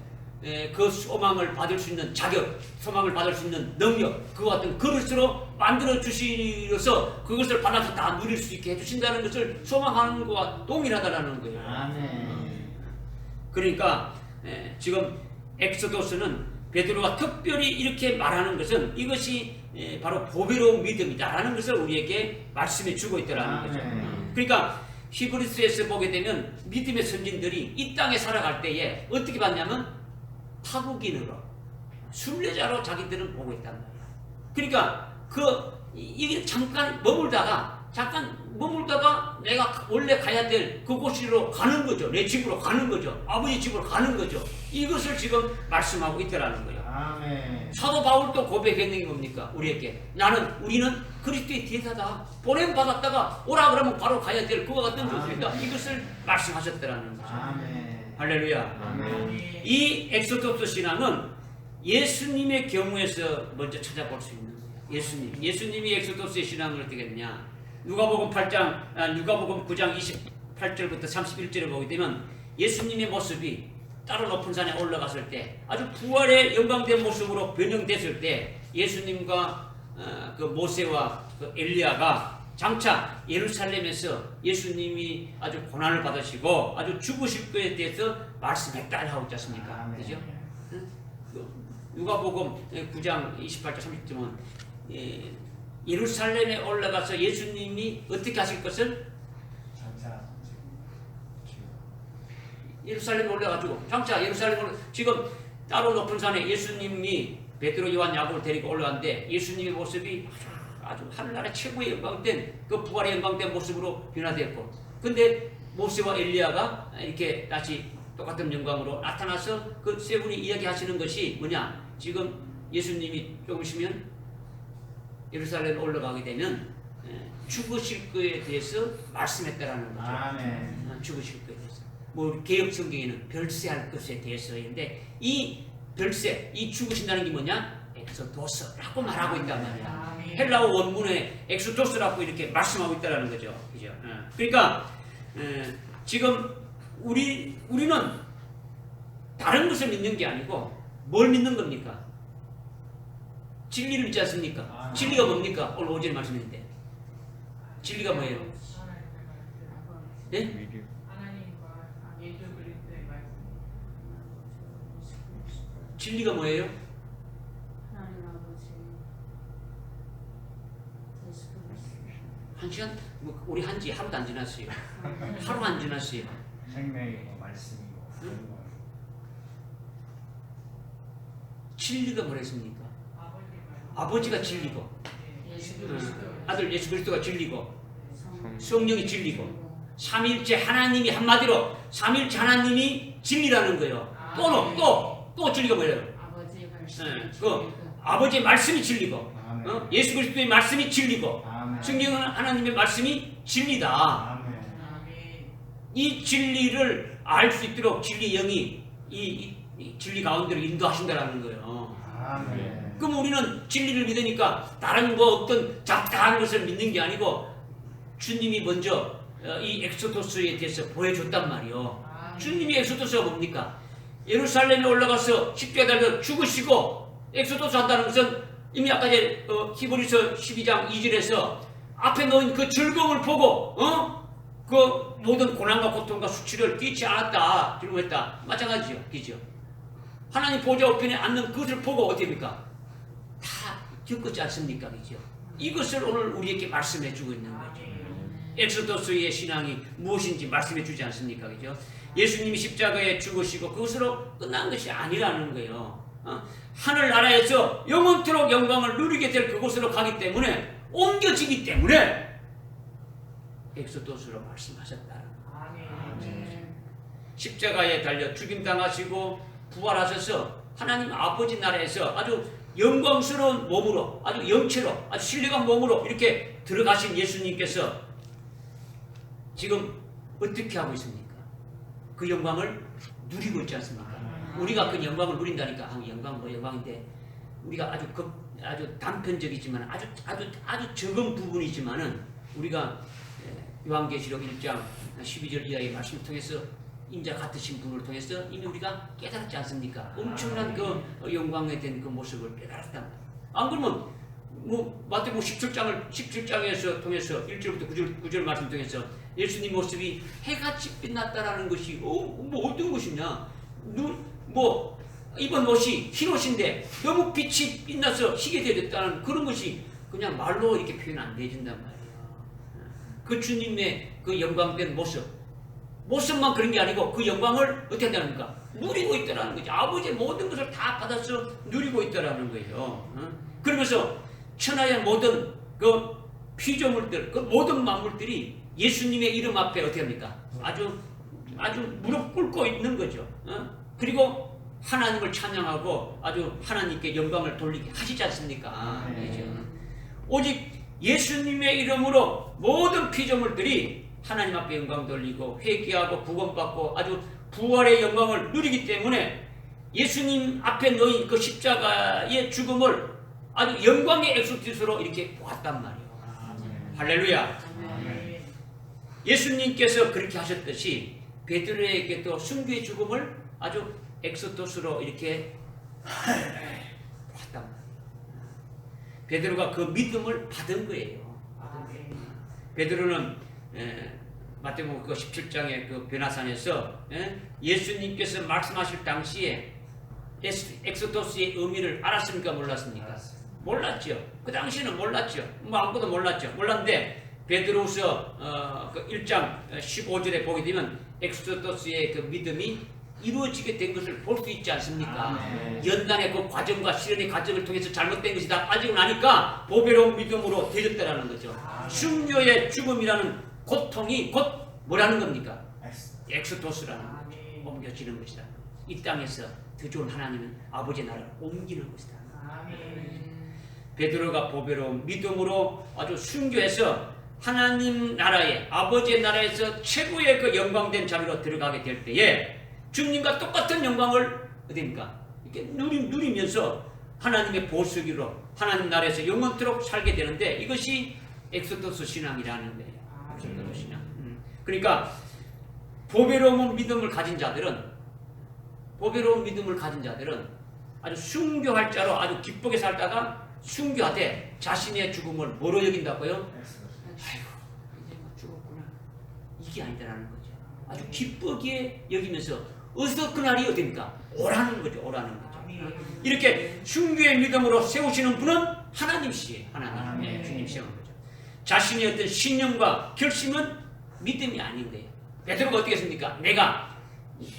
그 소망을 받을 수 있는 자격, 소망을 받을 수 있는 능력, 그와 같은 그릇으로 만들어 주시어서 그것을 받아서 다 누릴 수 있게 해주신다는 것을 소망하는 것과 동일하다는 거예요. 아멘. 그러니까 지금 엑소더스는 베드로가 특별히 이렇게 말하는 것은 이것이 바로 보배로운 믿음이다라는 것을 우리에게 말씀해 주고 있다라는 거죠. 그러니까 히브리서에서 보게 되면 믿음의 선진들이 이 땅에 살아갈 때에 어떻게 봤냐면 타국인으로, 순례자로 자기들은 보고 있단 말이야. 그러니까 이게 잠깐 머물다가 잠깐 머물다가 내가 원래 가야 될 그곳으로 가는 거죠. 내 집으로 가는 거죠. 아버지 집으로 가는 거죠. 이것을 지금 말씀하고 있다라는 거예요. 아멘. 사도 바울도 고백했는 게 뭡니까? 우리는 그리스도의 대사다. 보냄 받았다가 오라 그러면 바로 가야 될 그와 같은 것이다. 이것을 말씀하셨다라는 거죠. 아멘. 할렐루야. 아멘. 이 엑소토스 신앙은 예수님의 경우에서 먼저 찾아볼 수 있는 거예요. 예수님이 엑소토스의 신앙을 어떻게 했느냐? 누가복음 9장 28절부터 31절에 보게 되면 예수님의 모습이 따로 높은 산에 올라갔을 때 아주 부활의 영광된 모습으로 변형됐을 때 예수님과 그 모세와 그 엘리야가 장차 예루살렘에서 예수님이 아주 고난을 받으시고 아주 죽으실 것에 대해서 말씀했다 하고 있지 않습니까? 아멘. 그죠? 누가복음 9장 28절 30절은 예루살렘에 올라가서 예수님이 어떻게 하실 것을 장차 예루살렘에 올라가지고 장차 예루살렘에 지금 따로 높은 산에 예수님이 베드로 요한 야고보를 데리고 올라갔는데 예수님의 모습이 아주 하늘나라 최고의 영광된 그 부활의 영광된 모습으로 변화되었고 근데 모세와 엘리야가 이렇게 다시 똑같은 영광으로 나타나서 그 세 분이 이야기하시는 것이 뭐냐 지금 예수님이 조금 있으면 예루살렘에 올라가게 되면 죽으실 것에 대해서 말씀했다라는 거죠. 아멘. 죽으실 것에 대해서. 뭐 개혁 성경에는 별세할 것에 대해서인데 이 별세, 이 죽으신다는 게 뭐냐? 엑소도스라고 말하고 있단 말이야. 아멘. 헬라어 원문에 엑소도스라고 이렇게 말씀하고 있다라는 거죠. 그죠? 그러니까 지금 우리는 다른 것을 믿는 게 아니고 뭘 믿는 겁니까? 진리를 믿지 않습니까? 아, 진리가 뭡니까? 오늘 오전에 말씀했는데 진리가 뭐예요? 네? 하나님과 예수 그리스도의 말씀. 진리가 뭐예요? 하나님 아버지 예수 그리스도 한 시간? 뭐 우리 한지 하루도 안 지났어요. 하루 안 지났어요. 생명이고 말씀이고 응? 진리가 뭐랬습니까? 아버지가 진리고 예수 아들 예수 그리스도가 진리고 성 성령이 진리고 삼일째 하나님이 한마디로 삼일째 하나님이 진리라는 거예요. 또 진리가 뭐예요? 아버지의 말씀 그 아버지의 말씀이 진리고 아멘. 예수 그리스도의 말씀이 진리고 아멘. 성경은 하나님의 말씀이 진리다. 아멘. 아멘. 이 진리를 알 수 있도록 진리 영이 이 진리 가운데로 인도하신다라는 거예요. 아멘. 그럼 우리는 진리를 믿으니까 다른 뭐 어떤 잡다한 것을 믿는 게 아니고 주님이 먼저 이 엑소도스에 대해서 보여줬단 말이요. 아멘. 주님이 엑소도스가 뭡니까? 예루살렘에 올라가서 십자가에 달려 죽으시고 엑소도스 한다는 것은 이미 아까 전에 히브리서 12장 2절에서 앞에 놓인 그 즐거움을 보고 그 모든 고난과 고통과 수치를 끼치 않았다 질문했다. 마찬가지죠. 그죠? 하나님 보좌 우편에 앉는 그것을 보고 어떻게 합니까? 다 겪었지 않습니까? 그죠? 이것을 오늘 우리에게 말씀해 주고 있는 거죠. 엑소도스의 신앙이 무엇인지 말씀해 주지 않습니까? 그죠? 예수님이 십자가에 죽으시고 그것으로 끝난 것이 아니라는 거예요. 하늘나라에서 영원토록 영광을 누리게 될 그곳으로 가기 때문에 옮겨지기 때문에 엑소도스로 말씀하셨다는 거예요. 아멘. 십자가에 달려 죽임당하시고 부활하셔서 하나님 아버지 나라에서 아주 영광스러운 몸으로 아주 영체로 아주 신령한 몸으로 이렇게 들어가신 예수님께서 지금 어떻게 하고 있습니까? 그 영광을 누리고 있지 않습니까? 우리가 그 영광을 누린다니까 영광 뭐 영광인데 우리가 아주 단편적이지만 아주 적은 부분이지만은 우리가 요한계시록 1장 12절 이하의 말씀을 통해서 인자 같으신 분을 통해서 이미 우리가 깨달았지 않습니까? 엄청난 그 영광에 된 그 모습을 깨달았단 말이에요. 안 그러면 뭐 마태복음 17장에서 통해서 1절부터 9절 말씀 통해서 예수님 모습이 해같이 빛났다라는 것이 뭐 어떤 것이냐? 뭐 입은 옷이 흰 옷인데 너무 빛이 빛나서 희게 되었다는 그런 것이 그냥 말로 이렇게 표현 안 되진단 말이에요. 그 주님의 그 영광된 모습만 그런 게 아니고 그 영광을 어떻게 한다는가? 누리고 있다라는 거죠. 아버지의 모든 것을 다 받아서 누리고 있다라는 거예요. 그러면서 천하의 모든 그 피조물들, 그 모든 만물들이 예수님의 이름 앞에 어떻게 합니까? 아주 무릎 꿇고 있는 거죠. 그리고 하나님을 찬양하고 아주 하나님께 영광을 돌리게 하시지 않습니까? 그렇죠? 오직 예수님의 이름으로 모든 피조물들이 하나님 앞에 영광 돌리고 회개하고 구원받고 아주 부활의 영광을 누리기 때문에 예수님 앞에 놓인 그 십자가의 죽음을 아주 영광의 엑소티스로 이렇게 보았단 말이에요. 할렐루야. 아멘. 예수님께서 그렇게 하셨듯이 베드로에게도 순교의 죽음을 아주 엑소토스로 이렇게 보았단 말이에요. 베드로가 그 믿음을 받은 거예요. 아멘. 베드로는 마태복음 그 17장의 그 변화산에서 예수님께서 말씀하실 당시에 엑소토스의 의미를 알았습니까? 몰랐습니까? 몰랐죠. 그 당시에는 몰랐죠. 뭐 아무것도 몰랐죠. 몰랐는데 베드로후서 그 1장 15절에 보게 되면 엑소토스의 그 믿음이 이루어지게 된 것을 볼 수 있지 않습니까? 연단의 그 과정과 실현의 과정을 통해서 잘못된 것이 다 빠지고 나니까 보배로운 믿음으로 되졌다라는 거죠. 순교의 죽음이라는 고통이 곧 뭐라는 겁니까? 엑소토스라는 아멘. 옮겨지는 것이다. 이 땅에서 더 좋은 하나님은 아버지의 나라를 옮기는 것이다. 아멘. 베드로가 보배로운 믿음으로 아주 순교해서 하나님 나라에 아버지의 나라에서 최고의 그 영광된 자리로 들어가게 될 때에 주님과 똑같은 영광을 어디입니까? 이렇게 누리면서 하나님의 보수기로 하나님 나라에서 영원토록 살게 되는데 이것이 엑소토스 신앙이라는 거예요. 엑소토스 신앙. 그러니까 보배로운 믿음을 가진 자들은 아주 순교할 자로 아주 기쁘게 살다가 순교하되 자신의 죽음을 뭐로 여긴다고요? 아이고 이제 막 죽었구나. 이게 아니다라는 거죠. 아주 기쁘게 여기면서 어서 그날이 어딥니까? 오라는 거죠. 이렇게 순교의 믿음으로 세우시는 분은 하나님이시에요. 하나님. 네, 주님 세우는 거죠. 자신의 어떤 신념과 결심은 믿음이 아닌 거예요. 베드로가 어떻게 했습니까? 내가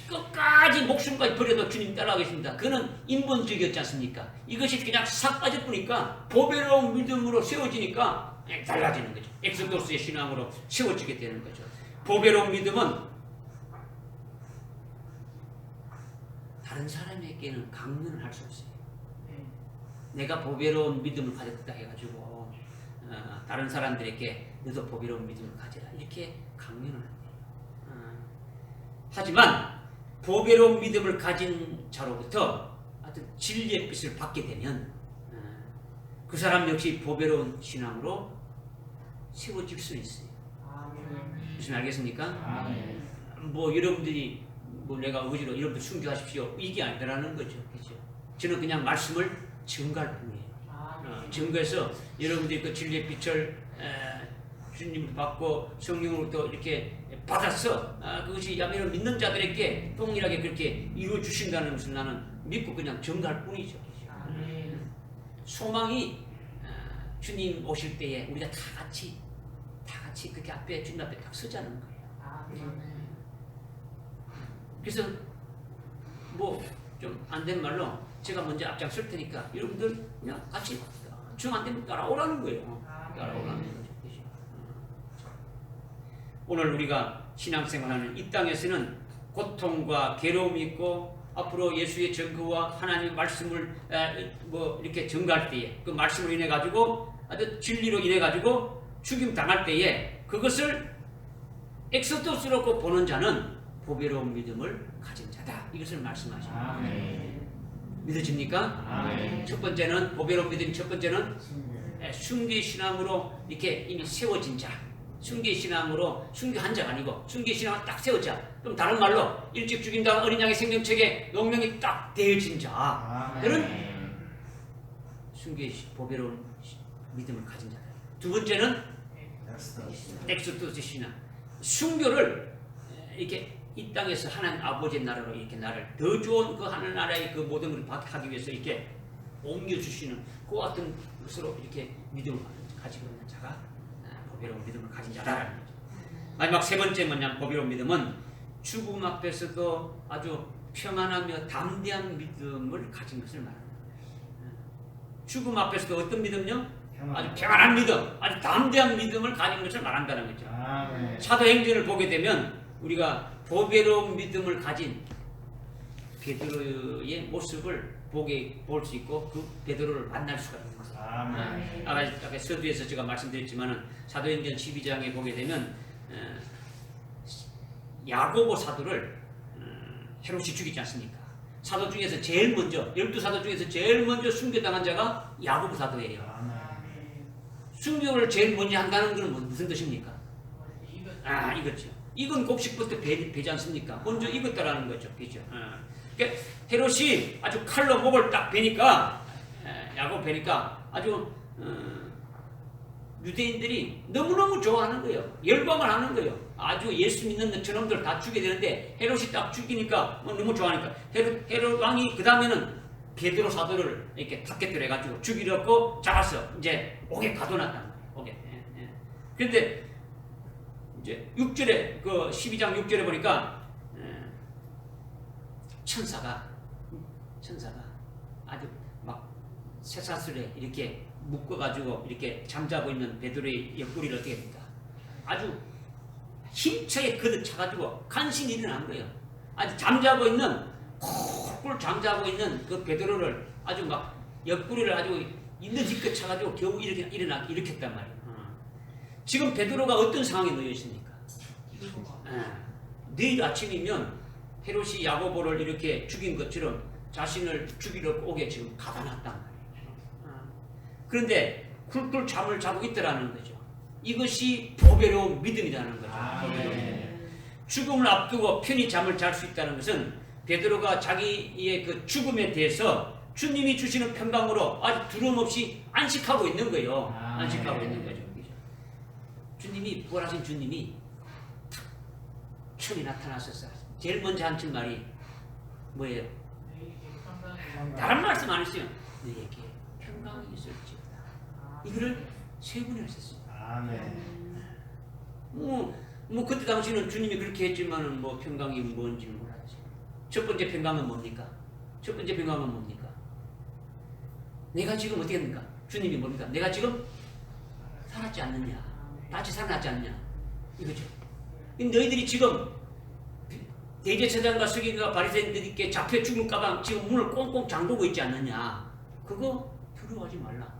끝까지 목숨까지 버려도 주님 따라가겠습니다. 그거는 인본주의였지 않습니까? 이것이 그냥 싹 빠져보니까 보배로운 믿음으로 세워지니까 달라지는 거죠. 엑소토스의 신앙으로 세워지게 되는 거죠. 보배로운 믿음은 다른 사람에게는 강요를 할 수 없어요. 내가 보배로운 믿음을 가졌다 해가지고 다른 사람들에게 너도 보배로운 믿음을 가져라 이렇게 강요는 안 돼요. 하지만 보배로운 믿음을 가진 자로부터 어떤 진리의 빛을 받게 되면 그 사람 역시 보배로운 신앙으로 세워질 수 있어요. 무슨 알겠습니까? 뭐 여러분들이 뭐 내가 의지로 여러분들 순교하십시오 이게 아니라는 거죠. 그렇죠? 저는 그냥 말씀을 증거할 뿐이에요. 증거해서 여러분들이 그 진리의 빛을 주님을 받고 성령으로부터 이렇게 받아서 그것이 야매를 믿는 자들에게 동일하게 그렇게 이루어 주신다는 것을 나는 믿고 그냥 증거할 뿐이죠. 소망이 주님 오실 때에 우리가 다 같이 그렇게 앞에 주님 앞에 딱 서자는 거예요. 그래서 뭐 좀 안 된 말로 제가 먼저 앞장 설 테니까 여러분들 그냥 같이 중 안 되면 따라오라는 거예요. 따라오라는 거죠. 오늘 우리가 신앙생활하는 이 땅에서는 고통과 괴로움이 있고 앞으로 예수의 증거와 하나님의 말씀을 뭐 이렇게 증거할 때에 그 말씀으로 인해 가지고 아주 진리로 인해 가지고 죽임 당할 때에 그것을 엑소토스로 보는 자는 보배로운 믿음을 가진 자다. 이것을 말씀하십니다. 믿어집니까? 첫 번째는 보배로운 믿음. 첫 번째는 순교의 신앙으로 이렇게 이미 세워진 자. 순교의 신앙으로 순교한 자가 아니고 순교의 신앙을 딱 세웠자. 그럼 다른 말로 일찍 죽인다는 어린 양의 생명책에 용명이 딱 되어진 자. 그런 순교의 보배로운 믿음을 가진 자다. 두 번째는 엑소토스 신앙. 순교를 이렇게 이 땅에서 하나님 아버지의 나라로 이렇게 나를 더 좋은 그 하늘 나라의 그 모든 것을 하기 위해서 이렇게 옮겨주시는 그 같은 것으로 이렇게 믿음을 가지고 있는 자가 보배로운 믿음을 가진 자다라는 거죠. 마지막 세 번째 뭐냐면 보배로운 믿음은 죽음 앞에서도 아주 평안하며 담대한 믿음을 가진 것을 말합니다. 죽음 앞에서도 어떤 믿음요? 아주 평안한 믿음, 아주 담대한 믿음을 가진 것을 말한다는 거죠. 아멘. 사도행전을 보게 되면 우리가 보배로운 믿음을 가진 베드로의 모습을 볼 수 있고 그 베드로를 만날 수가 있는 거죠. 아멘. 아까 서두에서 제가 말씀드렸지만은 사도행전 12장에 보게 되면 야고보 사도를 헤롯이 죽이지 않습니까? 사도 중에서 제일 먼저 12사도 중에서 제일 먼저 순교당한 자가 야고보 사도예요. 아멘. 순교를 제일 먼저 한다는 것은 무슨 뜻입니까? 이거죠. 이건 곡식부터 베지 않습니까? 먼저 익었다라는 거죠. 그죠? 그러니까 헤롯이 아주 칼로 목을 딱 베니까 야곱 베니까 아주 유대인들이 너무너무 좋아하는 거예요. 열광을 하는 거예요. 아주 예수 믿는 저놈들 다 죽여야 되는데 헤롯이 딱 죽이니까 너무 좋아하니까 헤롯 왕이 그 다음에는 베드로 사도를 이렇게 타겟으로 해가지고 죽이려고 잡았어. 이제 옥에 가둬놨단 말이에요. 옥에. 그런데 이제 6절에 그 12장 6절에 보니까 천사가 아주 막 쇠사슬에 이렇게 묶어가지고 이렇게 잠자고 있는 베드로의 옆구리를 어떻게 합니까? 아주 힘차게 걷어차가지고 간신히 일어난 거예요. 아주 잠자고 있는 콜콜 잠자고 있는 그 베드로를 아주 막 옆구리를 아주 있는 힘껏 차가지고 겨우 일으켰단 말이에요. 지금 베드로가 어떤 상황에 놓여 있습니까? 내일 아침이면 헤롯이 야고보를 이렇게 죽인 것처럼 자신을 죽이려고 옥에 지금 가다 놨단 말이에요. 그런데 쿨쿨 잠을 자고 있더라는 거죠. 이것이 보배로운 믿음이라는 거죠. 아멘. 죽음을 앞두고 편히 잠을 잘 수 있다는 것은 베드로가 자기의 그 죽음에 대해서 주님이 주시는 평강으로 아주 두려움 없이 안식하고 있는 거예요. 안식하고 있는 거죠. 주님이 부활하신 주님이 천이 나타나셨어요. 제일 먼저 한 말이 뭐예요? 다른 말씀 안 했어요. 너에게 평강이 있을지어다. 이거를 세 번을 하셨습니다. 아멘. 뭐 그때 당시는 주님이 그렇게 했지만은 뭐 평강이 뭔지 몰랐지. 첫 번째 평강은 뭡니까? 첫 번째 평강은 뭡니까? 내가 지금 어떻게 합니까? 주님이 뭡니까? 내가 지금 살았지 않느냐? 다시 살아났지 않느냐? 이거죠. 너희들이 지금 대제사장과 서기관과 바리새인들께 잡혀 죽을까봐 지금 문을 꽁꽁 잠그고 있지 않느냐? 그거 두려워하지 말라.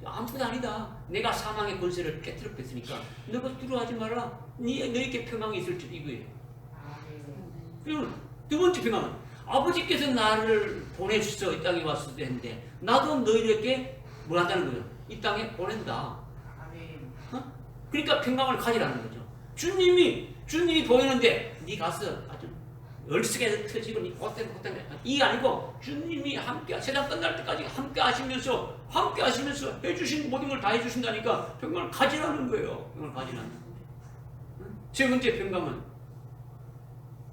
아무것도 아니다. 내가 사망의 권세를 깨뜨렸으니까 너가 두려워하지 마라. 너에게 평강이 있을지 이거예요. 그리고 두 번째 평강은 아버지께서 나를 보내주셔서 이 땅에 왔을 때 했는데 나도 너희에게 뭘 한다는 거예요? 이 땅에 보낸다. 그러니까 평강을 가지라는 거죠. 주님이 보이는데 네 가서 아주 얼싸게 터지고 네 곧된 이 아니고 주님이 함께 세상 끝날 때까지 함께 하시면서 해주신 모든 걸 다 해주신다니까 평강을 가지라는 거예요. 평강을 가지라는 거예요. 세 번째 평강은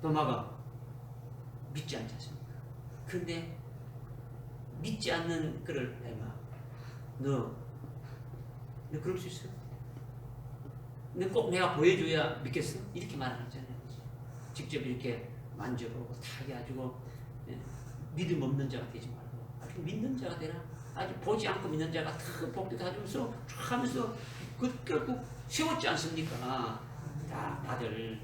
도마가 믿지 않지 않습니까? 그런데 믿지 않는 그를 너 그럴 수 있어? 너 꼭 내가 보여줘야 믿겠어? 이렇게 말하잖아요. 직접 이렇게 만져보고 다 해가지고 믿음 없는 자가 되지 말고 아주 믿는 자가 되라. 아주 보지 않고 믿는 자가 다 복되가지면서 하면서 결국 세웠지 않습니까? 다들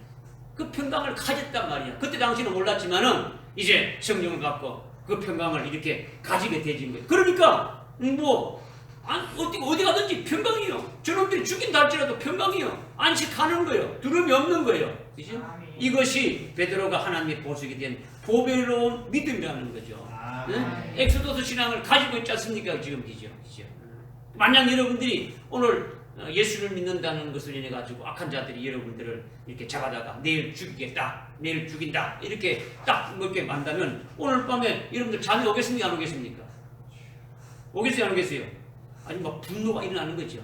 그 평강을 가졌단 말이야. 그때 당시는 몰랐지만은 이제 성령을 갖고 그 평강을 이렇게 가지게 되진 거예요. 그러니까 어디 가든지 평강이요. 저놈들이 죽인다 할지라도 평강이요. 안식하는 거예요. 두려움이 없는 거예요. 그죠? 이것이 베드로가 하나님의 보석이 된 보배로운 믿음이라는 거죠. 네? 엑소도스 신앙을 가지고 있지 않습니까? 지금 그죠? 만약 여러분들이 오늘 예수를 믿는다는 것을 인해 가지고 악한 자들이 여러분들을 이렇게 잡아다가 내일 죽이겠다, 내일 죽인다 이렇게 딱 이렇게 만다면 오늘 밤에 여러분들 잠이 오겠습니까? 안 오겠습니까? 오겠어요? 안 오겠어요? 아니 막 분노가 일어나는 거죠.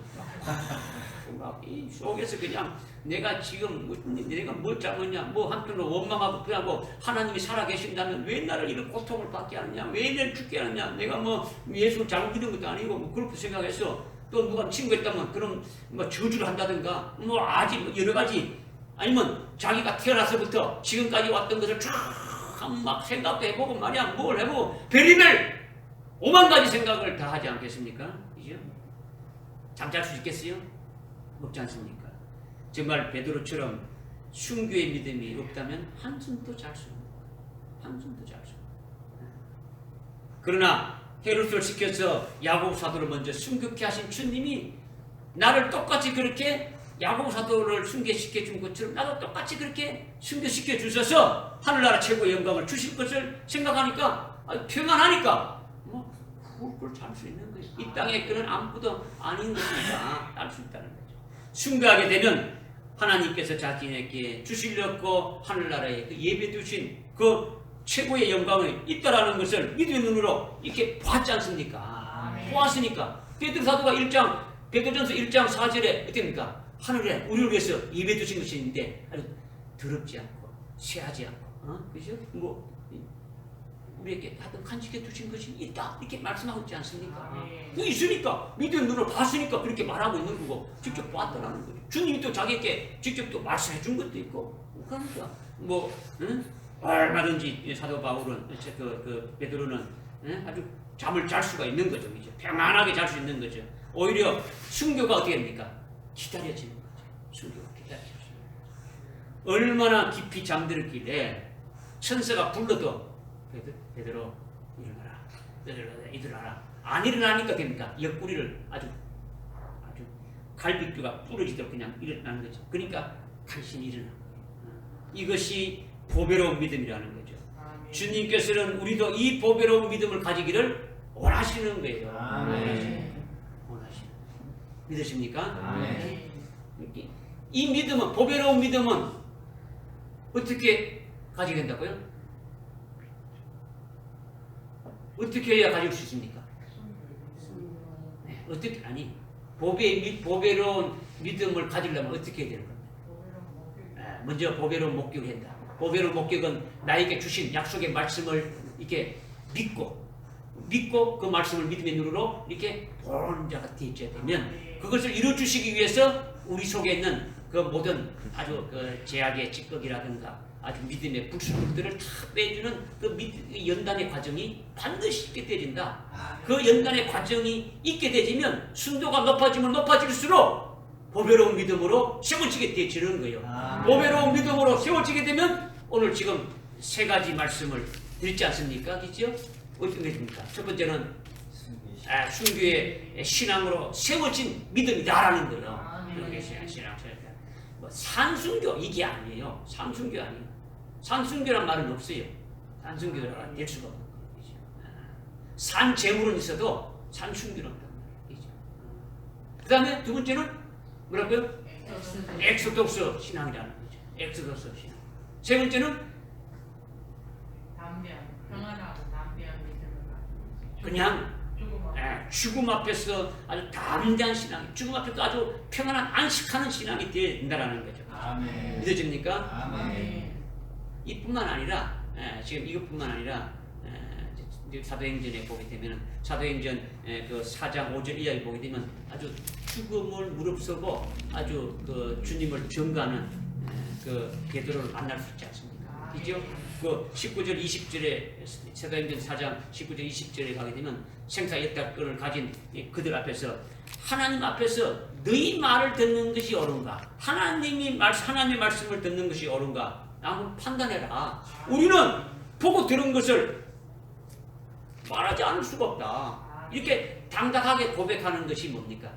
막 이 속에서 그냥 내가 지금 내가 뭘 잘못냐, 뭐 한편으로 원망하고 불하고 하나님이 살아계신다면 왜 나를 이런 고통을 받게 하느냐, 왜 나를 죽게 하느냐, 내가 뭐 예수를 잘못 믿은 것도 아니고 뭐 그렇게 생각해서 또 누가 친구가 있다면 그럼 뭐 저주를 한다든가 뭐 아직 여러 가지 아니면 자기가 태어나서부터 지금까지 왔던 것을 쫙 막 생각도 해보고 말이야 뭘 해보고 별의별 5만 가지 생각을 다 하지 않겠습니까? 그죠? 잠잘 수 있겠어요? 없지 않습니까? 정말 베드로처럼 순교의 믿음이 없다면 한숨도 잘 수 없는 거예요. 한숨도 잘 수 없는 거예요. 그러나 헤롯을 시켜서 야고보 사도를 먼저 순교케 하신 주님이 나를 똑같이 그렇게 야고보 사도를 순교시켜 준 것처럼 나도 똑같이 그렇게 순교시켜 주셔서 하늘나라 최고의 영광을 주실 것을 생각하니까 평안하니까 뭐 그걸 잘 수 있는 거예요. 이 땅의 끈은 아무것도 아닌 것이니까 알 수 있다는 거죠. 순교하게 되면 하나님께서 자신에게 주시려고 하늘나라에 그 예배 두신 그 최고의 영광이 있다라는 것을 믿음의 눈으로 이렇게 보았지 않습니까? 보았으니까 베드로 사도가 베드로전서 1장 4절에 어떻습니까? 하늘에 우리를 위해서 예배 두신 것이 있는데 아주 더럽지 않고 쇠하지 않고 그죠? 뭐 우리에게 하여튼 간직해 두신 것이 있다 이렇게 말씀하고 있지 않습니까? 있으니까 믿음의 눈으로 봤으니까 그렇게 말하고 있는 거고 직접 봤다라는 거죠. 주님이 또 자기에게 직접 또 말씀해 준 것도 있고 그러니까 뭐 얼마든지 사도 바울은 그 베드로는 아주 잠을 잘 수가 있는 거죠. 이제 평안하게 잘 수 있는 거죠. 오히려 순교가 어떻게 됩니까? 기다려지는 거죠. 순교가 기다려지는 거죠. 얼마나 깊이 잠들었길래 천사가 불러도 베드로 일어나라. 베드로 일어나라. 안 일어나니까 됩니까? 옆구리를 아주 갈비뼈가 부러지도록 그냥 일어나는 거죠. 그러니까 간신히 일어나는 거예요. 이것이 보배로운 믿음이라는 거죠. 주님께서는 우리도 이 보배로운 믿음을 가지기를 원하시는 거예요. 원하시는 믿으십니까? 이 믿음은 보배로운 믿음은 어떻게 가지게 된다고요? 어떻게 해야 가질 수 있습니까? 네, 어떻게 보배로운 믿음을 가지려면 어떻게 해야 되는 겁니까? 먼저 보배로운 목격을 한다. 보배로운 목격은 나에게 주신 약속의 말씀을 이렇게 믿고 그 말씀을 믿음의 눈으로 이렇게 보는 자가 되어야 되면 그것을 이루어주시기 위해서 우리 속에 있는 그 모든 아주 그 제약의 찌꺼기라든가 아주 믿음의 불순물들을 다 빼주는 그 연단의 과정이 반드시 있게 되진다. 그 연단의 과정이 있게 되지면 순도가 높아지면 높아질수록 보배로운 믿음으로 세워지게 되어지는 거예요. 보배로운 믿음으로 세워지게 되면 오늘 지금 세 가지 말씀을 드렸지 않습니까? 그렇죠? 어떤 것입니까? 첫 번째는 순교의 신앙으로 세워진 믿음이다라는 거예요. 이게 신앙. 뭐 산순교 이게 아니에요. 산순교 아니에요. 산순교란 말은 없어요. 산순교가 될 수가 없는 거죠. 산재물은 있어도 산순교는 없단 말이죠. 그 다음에 두 번째는 뭐라고요? 엑소독스 신앙이라는 거죠. 엑소독스 신앙. 세 번째는 평안하고 담대한 믿음을 가지고 그냥 죽음 앞에서 아주 담대한 신앙, 죽음 앞에서 아주 평안한 안식하는 신앙이 되어야 된다는 거죠. 아멘. 믿어집니까? 아멘. 이뿐만 아니라 지금 이것뿐만 아니라 사도행전에 보게 되면 사도행전 그 4장 5절 이하에 보게 되면 아주 죽음을 무릅쓰고 아주 그 주님을 증거하는 그 베드로를 만날 수 있지 않습니까? 그죠? 그 19절 20절에 사도행전 4장 19절 20절에 가게 되면 생사 여탈권을 가진 그들 앞에서 하나님 앞에서 너희 말을 듣는 것이 옳은가? 하나님의 말씀을 듣는 것이 옳은가? 한번 판단해라. 우리는 보고 들은 것을 말하지 않을 수가 없다. 이렇게 당당하게 고백하는 것이 뭡니까?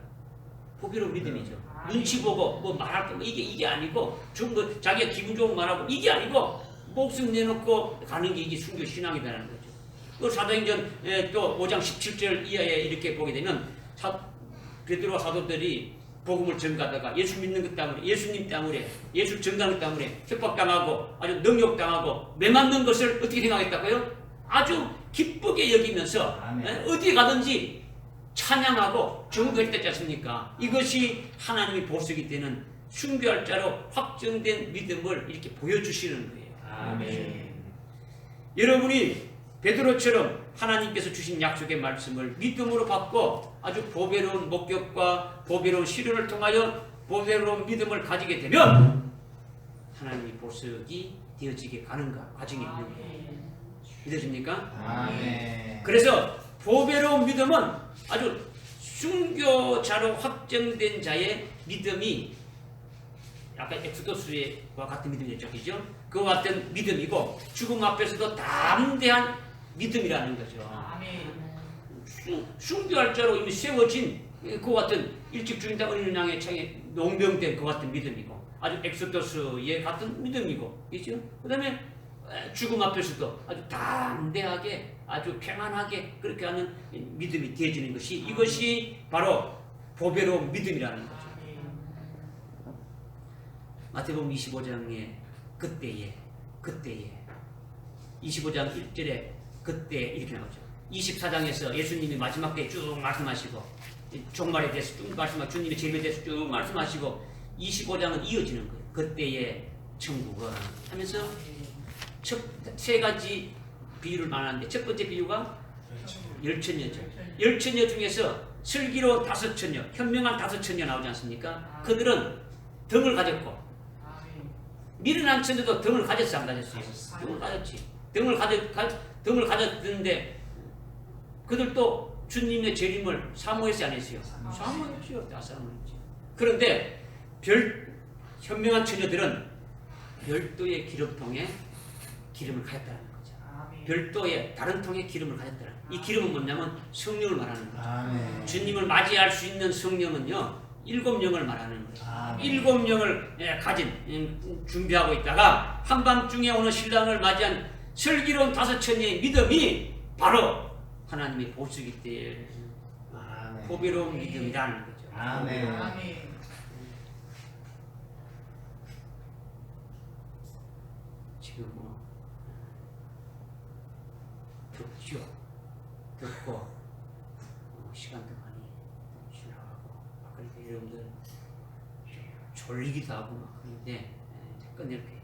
보배로운 믿음이죠. 눈치 보고 뭐 말할 거 이게 아니고 좀 자기가 기분 좋은 말하고 이게 아니고 목숨 내놓고 가는 게 이게 순교 신앙이라는 거죠. 또 사도행전 또 5장 17절 이하에 이렇게 보게 되면 베드로와 사도들이 복음을 전가하다가 예수 믿는 것 때문에 예수님 때문에 예수 전가하는 것 때문에 협박당하고 아주 능욕당하고 매맞는 것을 어떻게 생각했다고요? 아주 기쁘게 여기면서 어디에 가든지 찬양하고 증거했지 않습니까? 이것이 하나님이 보석이 되는 순교할 자로 확정된 믿음을 이렇게 보여주시는 거예요. 아멘. 여러분이 베드로처럼 하나님께서 주신 약속의 말씀을 믿음으로 받고 아주 보배로운 목격과 보배로운 시련을 통하여 보배로운 믿음을 가지게 되면 하나님의 보석이 되어지게 가는 과정이 있는 거예요. 믿으십니까? 아멘. 그래서 보배로운 믿음은 아주 순교자로 확정된 자의 믿음이 아까 엑소더스와 같은 믿음이었죠, 그죠? 그와 같은 믿음이고 죽음 앞에서도 담대한 믿음이라는 거죠. 아멘. 순교할 자로 이미 세워진 그와 같은 일찍 죽인다 어린 양의 창에 농병된 그와 같은 믿음이고 아주 엑소더스의 같은 믿음이고, 그죠? 그 다음에 죽음 앞에서도 아주 담대하게 아주 평안하게 그렇게 하는 믿음이 되어지는 것이 이것이 바로 보배로운 믿음이라는 거죠. 마태복음 25장에 그때에 25장 1절에 그때 이렇게 나오죠. 24장에서 예수님이 마지막 때에 쭉 말씀하시고 종말에 대해서 쭉 말씀하시고 주님의 재림에 대해서 쭉 말씀하시고 25장은 이어지는 거예요. 그때의 천국은 하면서 세 가지 비유를 말하는데 첫 번째 비유가 열천녀죠. 열천녀 중에서 슬기로운 5천녀, 현명한 5천녀 나오지 않습니까? 그들은 등을 가졌고 미련한 천녀도 등을 가졌어 안 가졌어요? 등을 가졌지. 등을 가졌는데 그들도 주님의 재림을 사모했지 안 했어요? 사모했죠. 다 사모했지. 그런데 현명한 처녀들은 별도의 기름통에 기름을 가졌다는 거죠. 별도의 다른 통에 기름을 가졌다는 거죠. 이 기름은 뭐냐면 성령을 말하는 거죠. 주님을 맞이할 수 있는 성령은요 7영을 말하는 거예요. 7영을 가진 준비하고 있다가 한밤중에 오는 신랑을 맞이한 슬기로운 5처녀의 믿음이 바로 하나님의 보수기 때에 보배로운 믿음이라는 거죠. 아멘. 지금 뭐 듣고 시간도 많이 지나가고 그러니까 여러분들 졸리기도 하고 막 그런데 끝낼게요.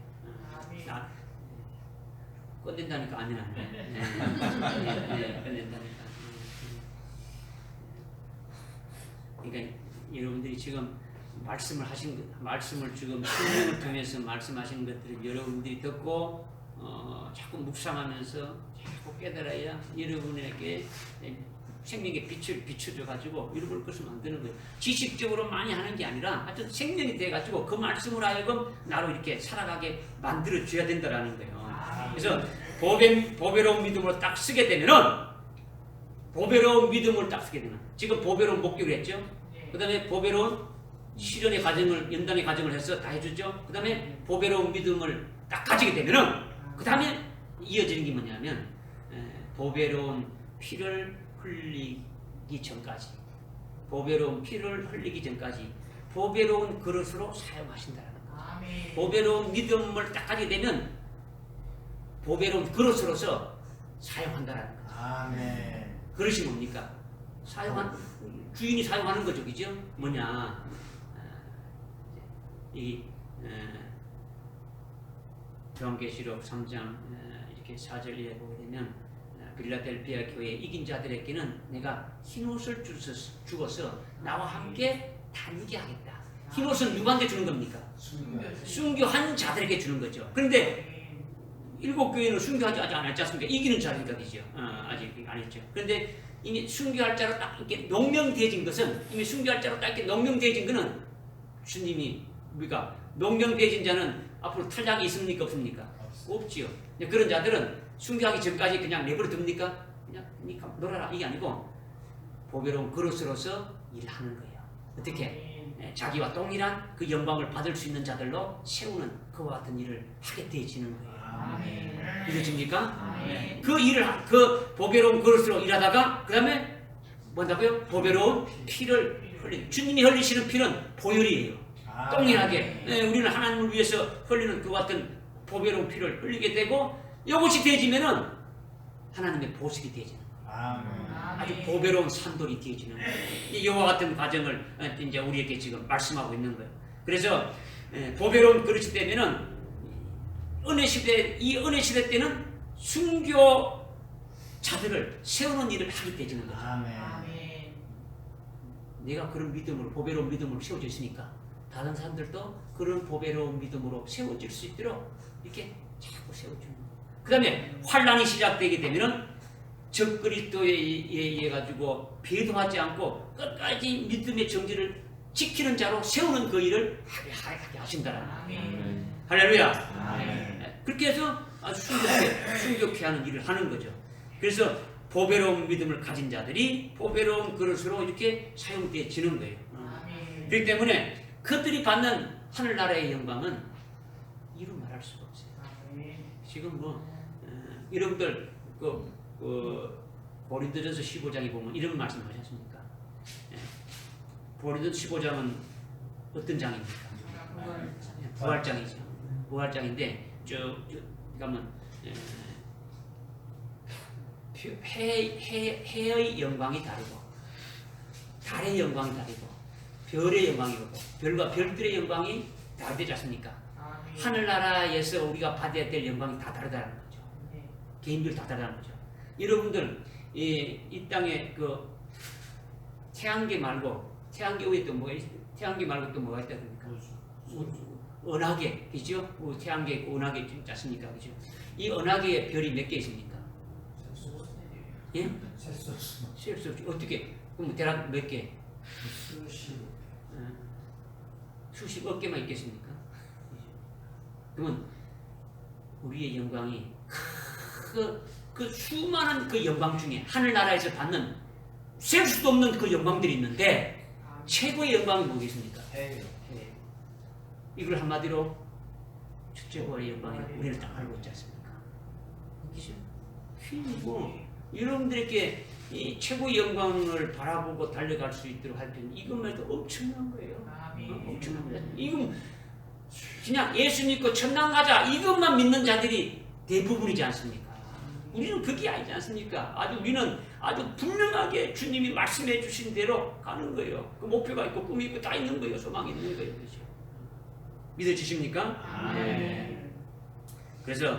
끝낸다니까 아니면 안 돼. 끝낸다니까. 그러니까 여러분들이 지금 말씀을 지금 성령을 통해서 말씀하신 것들을 여러분들이 듣고 자꾸 묵상하면서 자꾸 깨달아야 여러분에게 생명의 빛을 비춰줘 가지고 이루을 것을 만드는 거예요. 지식적으로 많이 하는 게 아니라 하여튼 생명이 돼 가지고 그 말씀으로 하여금 나로 이렇게 살아가게 만들어 줘야 된다라는 거예요. 그래서 보배로운 믿음으로 딱 쓰게 되면은 지금 보배로운 목격을 했죠. 그 다음에 보배로운 실현의 과정을 연단의 과정을 해서 다 해주죠. 그 다음에 보배로운 믿음을 딱 가지게 되면은 그 다음에 이어지는 게 뭐냐면 보배로운 피를 흘리기 전까지 보배로운 그릇으로 사용하신다는 거예요. 보배로운 믿음을 딱 가지게 되면 보배로운 그릇으로서 사용한다는 거죠. 그릇이 뭡니까? 주인이 사용하는 거죠, 그죠? 뭐냐? 이 요한계시록 3장 이렇게 4절에 보게 되면 빌라델피아 교회 이긴 자들에게는 내가 흰옷을 주어서 나와 함께 다니게 하겠다. 흰옷은 누구한테 주는 겁니까? 순교한 자들에게 주는 거죠. 그런데 7교회는 순교하지 않았지 않습니까? 이기는 자들이니까 되죠. 아직 안 했죠. 그런데 이미 순교할 자로 딱 이렇게 농명되어진 것은 주님이 우리가 농명되어진 자는 앞으로 탈락이 있습니까? 없습니까? 없지요. 그런 자들은 순교하기 전까지 그냥 내버려 둡니까? 그냥 놀아라 이게 아니고 보배로운 그릇으로서 일하는 거예요. 어떻게? 자기와 동일한 그 영광을 받을 수 있는 자들로 세우는 그와 같은 일을 하게 되어지는 거예요. 이해집니까? 그 일을 그 보배로운 그릇으로 일하다가 그 다음에 뭔다고요? 보배로운 피를 흘리는 주님이 흘리시는 피는 보혈이에요. 동일하게 우리는 하나님을 위해서 흘리는 그 같은 보배로운 피를 흘리게 되고 이것이 되어지면은 하나님의 보석이 되어지는 거예요. 아주 보배로운 산돌이 되어지는 거예요. 이와 같은 과정을 이제 우리에게 지금 말씀하고 있는 거예요. 그래서 보배로운 그릇이 되면은 은혜 시대 때는 순교자들을 세우는 일을 하게 되지는 거죠. 내가 그런 믿음으로 보배로운 믿음으로 세워져 있으니까 다른 사람들도 그런 보배로운 믿음으로 세워질 수 있도록 이렇게 자꾸 세워주는 거예요. 그 다음에 환란이 시작되게 되면은 적그리스도에 의해 가지고 배도하지 않고 끝까지 믿음의 정지를 지키는 자로 세우는 그 일을 하게 하신다라는 거예요. 아멘. 할렐루야. 아멘. 그렇게 해서 아주 순종케 하는 일을 하는 거죠. 그래서 보배로운 믿음을 가진 자들이 보배로운 그릇으로 이렇게 사용되어지는 거예요. 아멘. 그렇기 때문에 그들이 받는 하늘나라의 영광은 이루 말할 수가 없어요. 아멘. 지금 여러분들 고린도전서 15장에 보면 이런 말씀하지 않습니까? 고린도전서 15장은 어떤 장입니까? 부활장이죠. 부활장인데 가면 해의 영광이 다르고 달의 영광이 다르고 별의 영광이 다르고 별과 별들의 영광이 다르지 않습니까? 아멘. 하늘나라에서 우리가 받아야 될 영광이 다 다르다는 거죠. 네. 개인별 다 다르다는 거죠. 여러분들 이 땅에 그 태양계 말고 태양계 위에 또 뭐가 태양계 말고 또 뭐가 있다 그럽니까? 은하계, 그죠? 태양계, 은하계 있지 않습니까? 그죠? 이 은하계에 별이 몇 개 있습니까? 예? 셀 수 없죠. 어떻게? 그럼 대략 몇 개? 수십억 개만 있겠습니까? 그러면 우리의 영광이 그 수많은 그 영광 중에 하늘나라에서 받는 셀 수도 없는 그 영광들이 있는데 최고의 영광이 뭐겠습니까? 이걸 한마디로 첫째고의 영광이 우리를 딱 알고 있지 않습니까? 그죠? 그리고 여러분들에게 이 최고의 영광을 바라보고 달려갈 수 있도록 할 때는 이것만 해도 엄청난 거예요. 엄청난 거예요. 이건 그냥 예수 믿고 천당 가자 이것만 믿는 자들이 대부분이지 않습니까? 우리는 그게 아니지 않습니까? 우리는 아주 분명하게 주님이 말씀해 주신 대로 가는 거예요. 그 목표가 있고 꿈이 있고 다 있는 거예요. 소망이 있는 거예요. 그렇죠? 믿어지십니까? 아멘. 그래서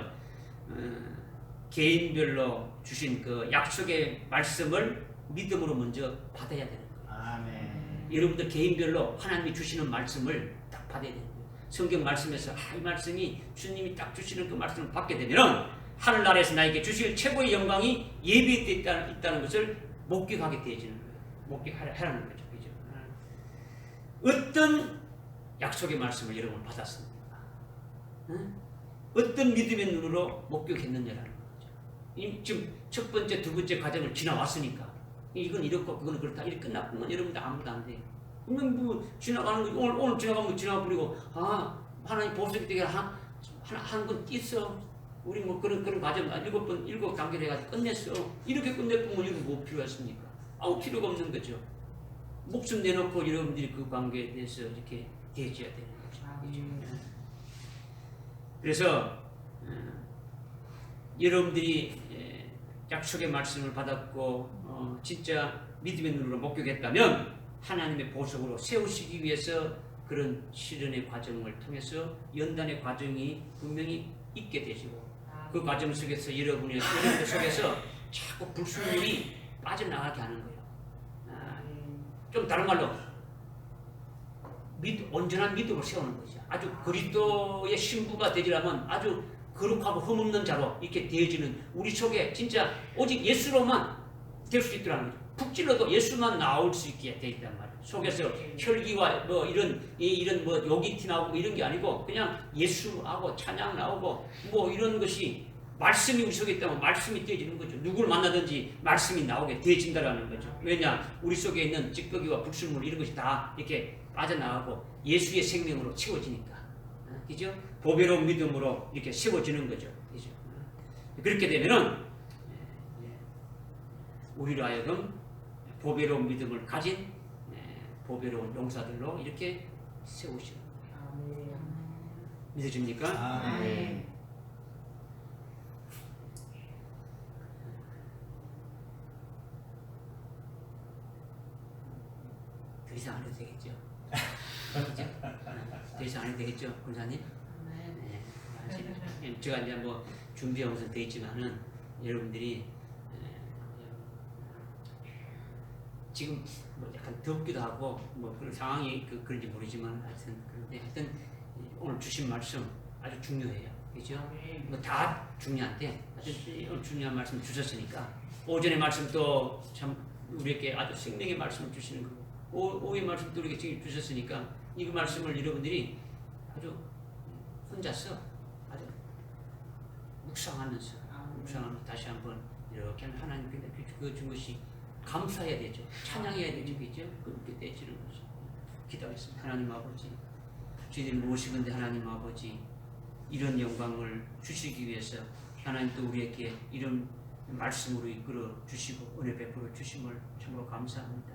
개인별로 주신 그 약속의 말씀을 믿음으로 먼저 받아야 되는 거예요. 여러분들 개인별로 하나님이 주시는 말씀을 딱 받아야 되는 거예요. 성경 말씀에서 이 말씀이 주님이 딱 주시는 그 말씀을 받게 되면 하늘나라에서 나에게 주실 최고의 영광이 예비되어 있다는 것을 목격하게 되어지는 거예요. 목격하라는 거죠. 그죠? 어떤 약속의 말씀을 여러분 받았습니까? 응? 어떤 믿음의 눈으로 목격했느냐라는 거죠. 지금 첫 번째, 두 번째 과정을 지나왔으니까 이건 이렇고 그건 그렇다 이렇게 끝났구만 여러분들 아무도 안 돼요. 그러면 뭐 지나가는 거 오늘 지나가면 지나가버리고 하나님 보석이 되게 한건 띄어 우리 뭐 그런 과정 7 단계를 해가지고 끝냈어. 이렇게 끝내보면 이거 뭐 필요했습니까? 필요가 없는 거죠. 목숨 내놓고 여러분들이 그 관계에 대해서 이렇게 대해줘야 되는 거죠. 그래서 여러분들이 약속의 말씀을 받았고 진짜 믿음의 눈으로 목격했다면 하나님의 보석으로 세우시기 위해서 그런 시련의 과정을 통해서 연단의 과정이 분명히 있게 되시고 그 과정 속에서 여러분들 속에서 자꾸 불순물이 빠져나가게 하는 거예요. 좀 다른 말로 온전한 믿음을 세우는 거죠. 아주 그리스도의 신부가 되리라면 아주 거룩하고 흠없는 자로 이렇게 되어지는 우리 속에 진짜 오직 예수로만 될 수 있더라는 거죠. 푹 찔러도 예수만 나올 수 있게 되어 있단 말이에요. 속에서 혈기와 뭐 이런 뭐 욕이 티 나오고 이런 게 아니고 그냥 예수하고 찬양 나오고 뭐 이런 것이 말씀이 우리 속에 있다면 말씀이 되어지는 거죠. 누구를 만나든지 말씀이 나오게 되어진다라는 거죠. 왜냐? 우리 속에 있는 찌꺼기와 불순물 이런 것이 다 이렇게 빠져나가고 예수의 생명으로 채워지니까. 그죠? 보배로운 믿음으로 이렇게 세워지는 거죠. 그죠? 그렇게 되면은 우리로 하여금 보배로운 믿음을 가진 보배로운 용사들로 이렇게 세우시는 거예요. 믿어집니까? 아멘. 더 이상 안 해도 되겠죠? 그죠? 더 이상 안 해도 되겠죠, 군사님? 네. 제가 이제 뭐 준비한 것은 돼 있지만은 여러분들이 지금 뭐 약간 덥기도 하고 뭐 그런 상황이 그런지 모르지만 하여튼 오늘 주신 말씀 아주 중요해요, 그죠? 뭐 다 중요한데 하여튼 오늘 중요한 말씀 주셨으니까 오전의 말씀도 참 우리에게 아주 생명의 말씀을 주시는 거. 오후의 말씀도 우리에게 지금 주셨으니까 이 말씀을 여러분들이 아주 혼자서 아주 묵상하면서 다시 한번 이렇게 하나님께 준 것이 감사해야 되죠. 찬양해야 되죠. 그죠? 그렇게 되지는 것이 기도하겠습니다. 하나님 아버지, 저희들이 무엇이건데 하나님 아버지 이런 영광을 주시기 위해서 하나님 또 우리에게 이런 말씀으로 이끌어 주시고 은혜 베풀어 주심을 참으로 감사합니다.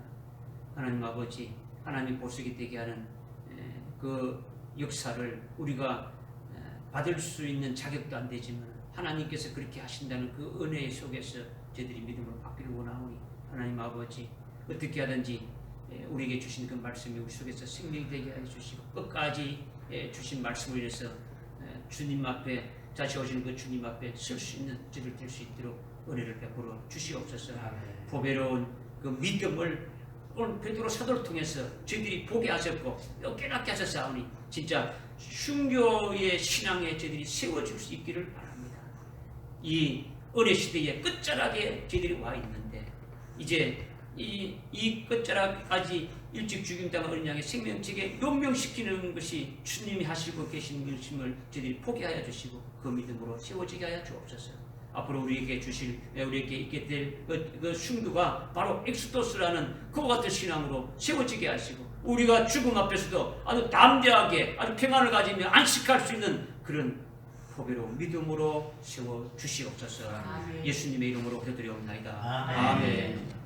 하나님 아버지, 하나님 보석이 되게 하는 그 역사를 우리가 받을 수 있는 자격도 안 되지만 하나님께서 그렇게 하신다는 그 은혜 속에서 저희들이 믿음으로 받기를 원하오니 하나님 아버지 어떻게 하든지 우리에게 주신 그 말씀이 우리 속에서 생명이 되게 해 주시고 끝까지 주신 말씀을 위해서 주님 앞에 다시 오시는 그 주님 앞에 설 수 있는 저들 될 수 있도록 은혜를 베풀어 주시옵소서. 보배로운 그 믿음을 오늘 베드로 사도를 통해서 저희들이 보게 하셨고 깨닫게 하셨사오니 진짜 순교의 신앙에 저희들이 세워줄 수 있기를 바랍니다. 이 은혜 시대의 끝자락에 저희들이 와 있는데 이제 이 끝자락까지 일찍 죽임당한 어린 양의 생명책에 연명시키는 것이 주님이 하시고 계신 것임을 저희들이 포기하여 주시고 그 믿음으로 세워지게 하여 주옵소서. 앞으로 우리에게 있게 될 그 순교가 바로 엑스도스라는 그와 같은 신앙으로 세워지게 하시고 우리가 죽음 앞에서도 아주 담대하게 아주 평안을 가지며 안식할 수 있는 그런 보배로운 믿음으로 세워 주시옵소서. 예수님의 이름으로 기도드리옵나이다. 아멘.